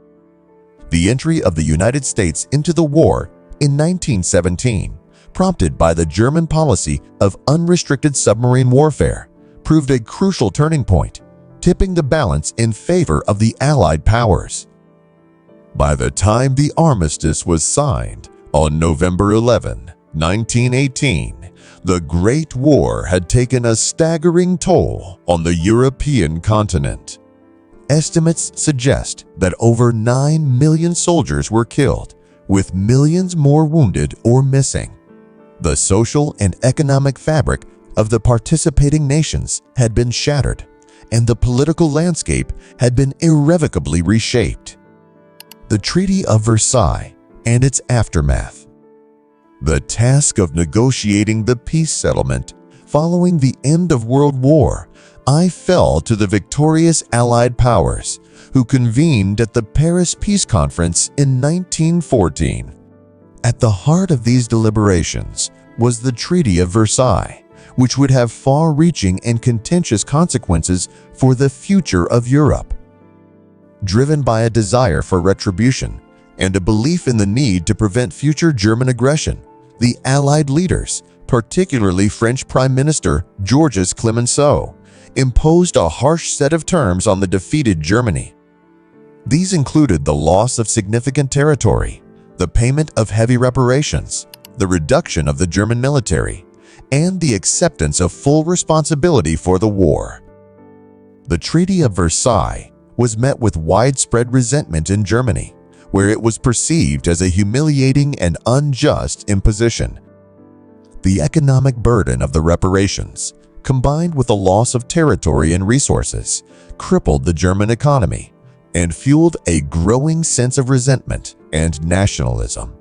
A: The entry of the United States into the war in 1917, prompted by the German policy of unrestricted submarine warfare, proved a crucial turning point, tipping the balance in favor of the Allied powers. By the time the armistice was signed on November 11, 1918, the Great War had taken a staggering toll on the European continent. Estimates suggest that over 9 million soldiers were killed, with millions more wounded or missing. The social and economic fabric of the participating nations had been shattered, and the political landscape had been irrevocably reshaped. The Treaty of Versailles and its aftermath. The task of negotiating the peace settlement following the end of World War fell to the victorious Allied powers, who convened at the Paris Peace Conference in 1914. At the heart of these deliberations was the Treaty of Versailles, which would have far-reaching and contentious consequences for the future of Europe. Driven by a desire for retribution and a belief in the need to prevent future German aggression, the Allied leaders, particularly French Prime Minister Georges Clemenceau, imposed a harsh set of terms on the defeated Germany. These included the loss of significant territory, the payment of heavy reparations, the reduction of the German military, and the acceptance of full responsibility for the war. The Treaty of Versailles was met with widespread resentment in Germany, where it was perceived as a humiliating and unjust imposition. The economic burden of the reparations, combined with the loss of territory and resources, crippled the German economy and fueled a growing sense of resentment and nationalism.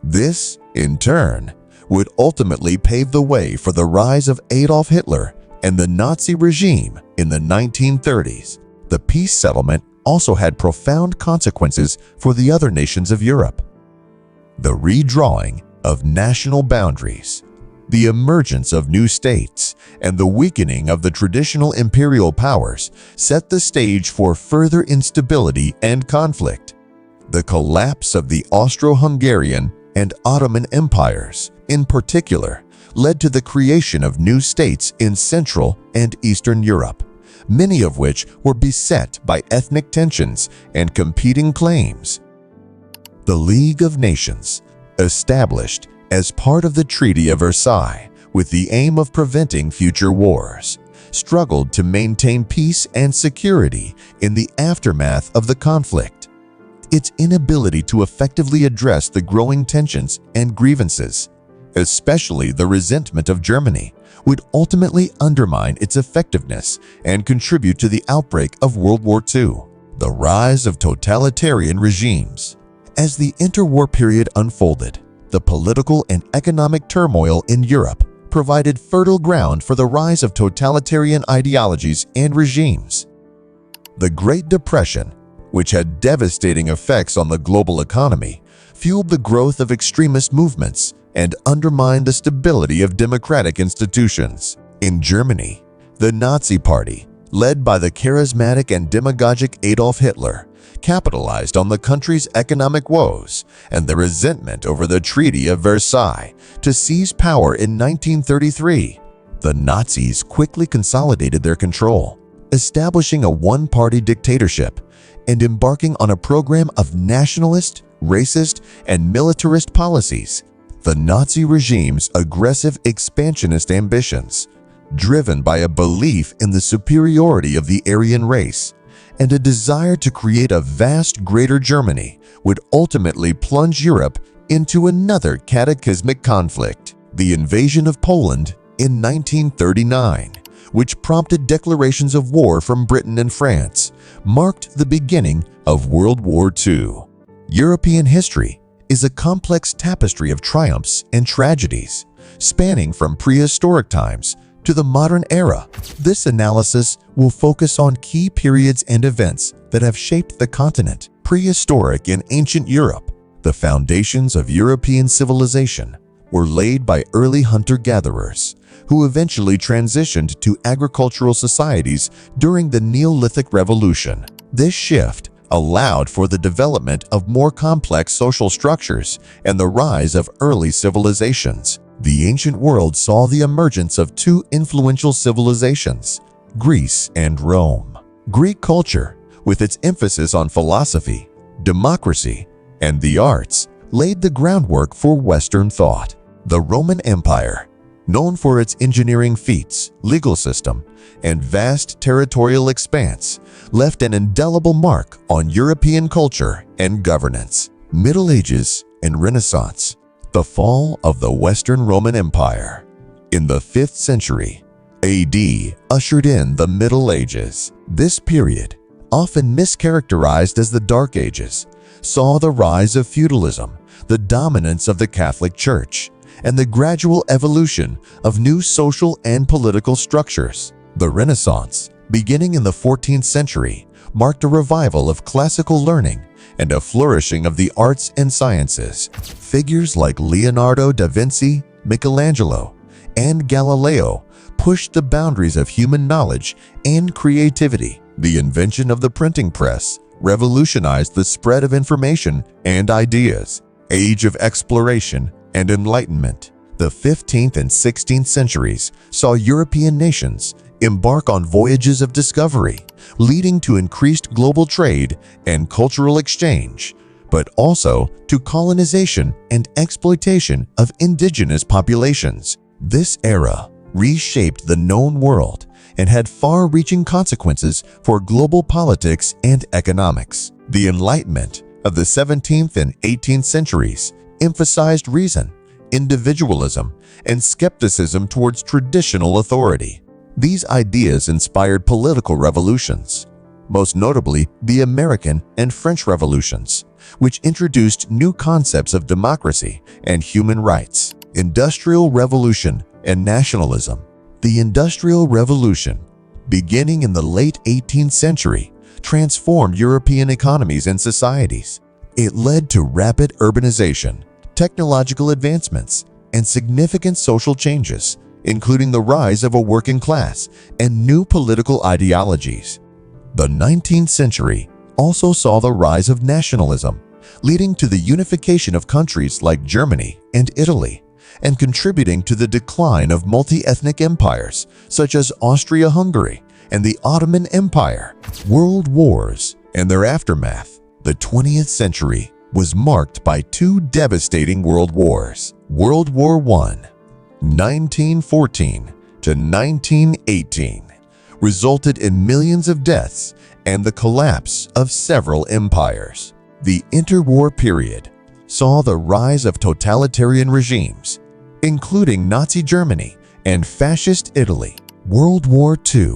A: This, in turn, would ultimately pave the way for the rise of Adolf Hitler and the Nazi regime in the 1930s. The peace settlement also had profound consequences for the other nations of Europe. The redrawing of national boundaries, the emergence of new states, and the weakening of the traditional imperial powers set the stage for further instability and conflict. The collapse of the Austro-Hungarian and Ottoman empires, in particular, led to the creation of new states in Central and Eastern Europe, many of which were beset by ethnic tensions and competing claims. The League of Nations, established as part of the Treaty of Versailles with the aim of preventing future wars, struggled to maintain peace and security in the aftermath of the conflict. Its inability to effectively address the growing tensions and grievances, especially the resentment of Germany, would ultimately undermine its effectiveness and contribute to the outbreak of World War II. The rise of totalitarian regimes. As the interwar period unfolded, the political and economic turmoil in Europe provided fertile ground for the rise of totalitarian ideologies and regimes. The Great Depression, which had devastating effects on the global economy, fueled the growth of extremist movements and undermined the stability of democratic institutions. In Germany, the Nazi Party, led by the charismatic and demagogic Adolf Hitler, capitalized on the country's economic woes and the resentment over the Treaty of Versailles to seize power in 1933. The Nazis quickly consolidated their control, establishing a one-party dictatorship and embarking on a program of nationalist, racist, and militarist policies. The Nazi regime's aggressive expansionist ambitions, driven by a belief in the superiority of the Aryan race and a desire to create a vast Greater Germany, would ultimately plunge Europe into another cataclysmic conflict, the invasion of Poland in 1939, which prompted declarations of war from Britain and France, marked the beginning of World War II. European history is a complex tapestry of triumphs and tragedies, spanning from prehistoric times to the modern era. This analysis will focus on key periods and events that have shaped the continent. Prehistoric in ancient Europe, the foundations of European civilization were laid by early hunter-gatherers, who eventually transitioned to agricultural societies during the Neolithic Revolution. This shift allowed for the development of more complex social structures and the rise of early civilizations. The ancient world saw the emergence of two influential civilizations, Greece and Rome. Greek culture, with its emphasis on philosophy, democracy, and the arts, laid the groundwork for Western thought. The Roman Empire, known for its engineering feats, legal system, and vast territorial expanse, left an indelible mark on European culture and governance. Middle Ages and Renaissance. The fall of the Western Roman Empire in the 5th century AD ushered in the Middle Ages. This period, often mischaracterized as the Dark Ages, saw the rise of feudalism, the dominance of the Catholic Church, and the gradual evolution of new social and political structures. The Renaissance, beginning in the 14th century, marked a revival of classical learning and a flourishing of the arts and sciences. Figures like Leonardo da Vinci, Michelangelo, and Galileo pushed the boundaries of human knowledge and creativity. The invention of the printing press revolutionized the spread of information and ideas. Age of exploration and enlightenment. The 15th and 16th centuries saw European nations embark on voyages of discovery, leading to increased global trade and cultural exchange, but also to colonization and exploitation of indigenous populations. This era reshaped the known world and had far-reaching consequences for global politics and economics. The Enlightenment of the 17th and 18th centuries emphasized reason, individualism, and skepticism towards traditional authority. These ideas inspired political revolutions, most notably the American and French revolutions, which introduced new concepts of democracy and human rights. Industrial Revolution and nationalism. The Industrial Revolution, beginning in the late 18th century, transformed European economies and societies. It led to rapid urbanization, technological advancements, and significant social changes, including the rise of a working class and new political ideologies. The 19th century also saw the rise of nationalism, leading to the unification of countries like Germany and Italy, and contributing to the decline of multi-ethnic empires such as Austria-Hungary and the Ottoman Empire. World wars and their aftermath. The 20th century was marked by two devastating world wars. World War I, 1914 to 1918, resulted in millions of deaths and the collapse of several empires. The interwar period saw the rise of totalitarian regimes, including Nazi Germany and Fascist Italy. World War II,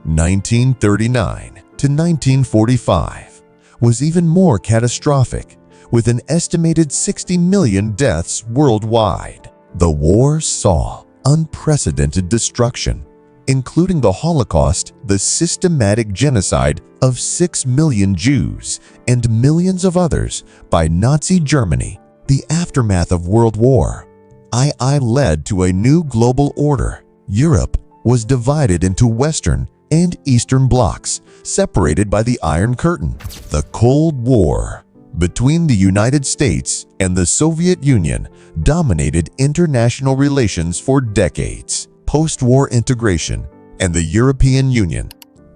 A: 1939 to 1945, was even more catastrophic, with an estimated 60 million deaths worldwide. The war saw unprecedented destruction, including the Holocaust, the systematic genocide of 6 million Jews and millions of others by Nazi Germany. The aftermath of World War II led to a new global order. Europe was divided into Western and Eastern blocs, separated by the Iron Curtain. The Cold War between the United States and the Soviet Union dominated international relations for decades. Post-war integration and the European Union.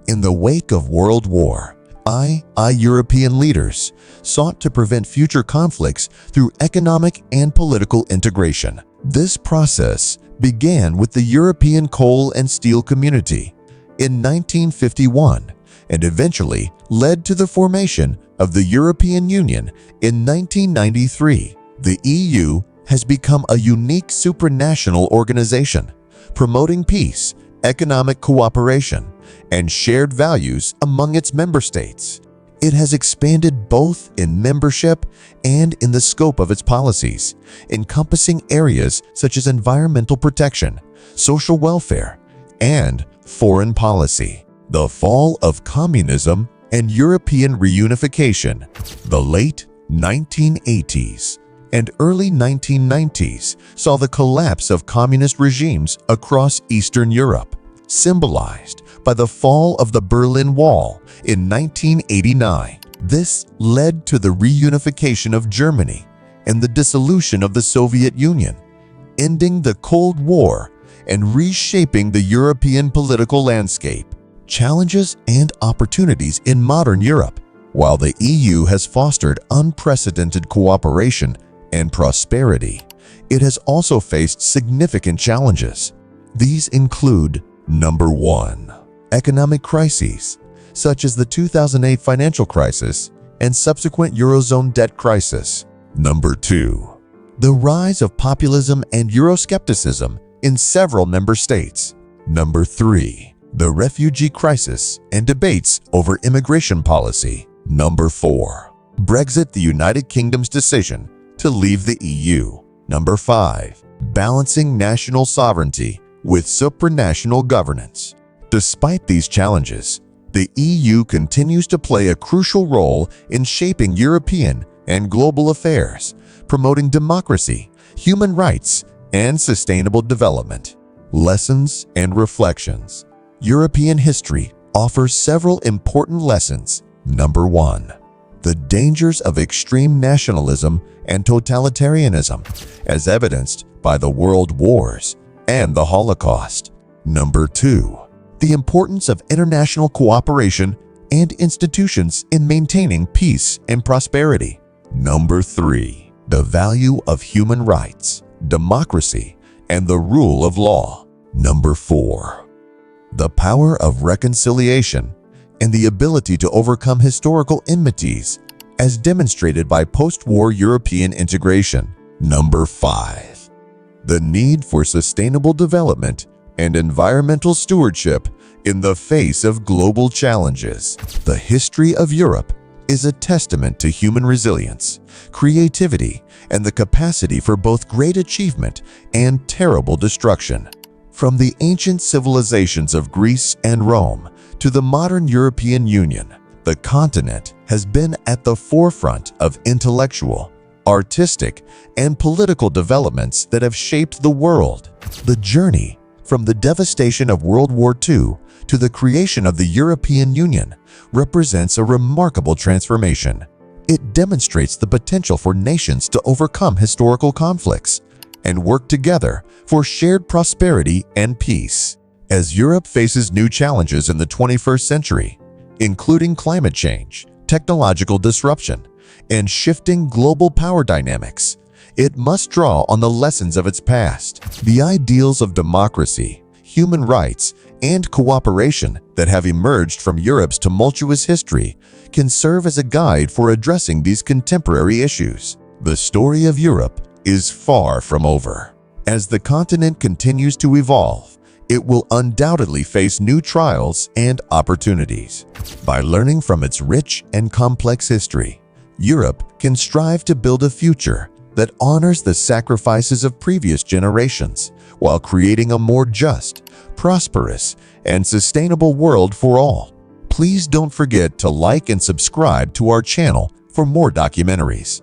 A: In the wake of World War II, European leaders sought to prevent future conflicts through economic and political integration. This process began with the European Coal and Steel Community in 1951 and eventually led to the formation of the European Union in 1993. The EU has become a unique supranational organization, promoting peace, economic cooperation, and shared values among its member states. It has expanded both in membership and in the scope of its policies, encompassing areas such as environmental protection, social welfare, and foreign policy. The fall of communism and European reunification. The late 1980s and early 1990s saw the collapse of communist regimes across Eastern Europe, symbolized by the fall of the Berlin Wall in 1989. This led to the reunification of Germany and the dissolution of the Soviet Union, ending the Cold War and reshaping the European political landscape. Challenges and opportunities in modern Europe. While the EU has fostered unprecedented cooperation and prosperity, it has also faced significant challenges. These include: Number 1. Economic crises, such as the 2008 financial crisis and subsequent Eurozone debt crisis. Number 2. The rise of populism and Euroscepticism in several member states. Number 3. The refugee crisis and debates over immigration policy. Number 4. Brexit, the United Kingdom's decision to leave the EU. Number 5. Balancing national sovereignty with supranational governance. Despite these challenges, the EU continues to play a crucial role in shaping European and global affairs, promoting democracy, human rights, and sustainable development. Lessons and reflections. European history offers several important lessons. Number 1. The dangers of extreme nationalism and totalitarianism, as evidenced by the world wars and the Holocaust. Number 2. The importance of international cooperation and institutions in maintaining peace and prosperity. Number 3. The value of human rights, democracy, and the rule of law. Number 4. The power of reconciliation and the ability to overcome historical enmities, as demonstrated by post-war European integration. Number 5. The need for sustainable development and environmental stewardship in the face of global challenges. The history of Europe is a testament to human resilience, creativity, and the capacity for both great achievement and terrible destruction. From the ancient civilizations of Greece and Rome to the modern European Union, the continent has been at the forefront of intellectual, artistic, and political developments that have shaped the world. The journey from the devastation of World War II to the creation of the European Union represents a remarkable transformation. It demonstrates the potential for nations to overcome historical conflicts and work together for shared prosperity and peace. As Europe faces new challenges in the 21st century, including climate change, technological disruption, and shifting global power dynamics, it must draw on the lessons of its past. The ideals of democracy, human rights, and cooperation that have emerged from Europe's tumultuous history can serve as a guide for addressing these contemporary issues. The story of Europe is far from over. As the continent continues to evolve, it will undoubtedly face new trials and opportunities. By learning from its rich and complex history, Europe can strive to build a future that honors the sacrifices of previous generations while creating a more just, prosperous, and sustainable world for all. Please don't forget to like and subscribe to our channel for more documentaries.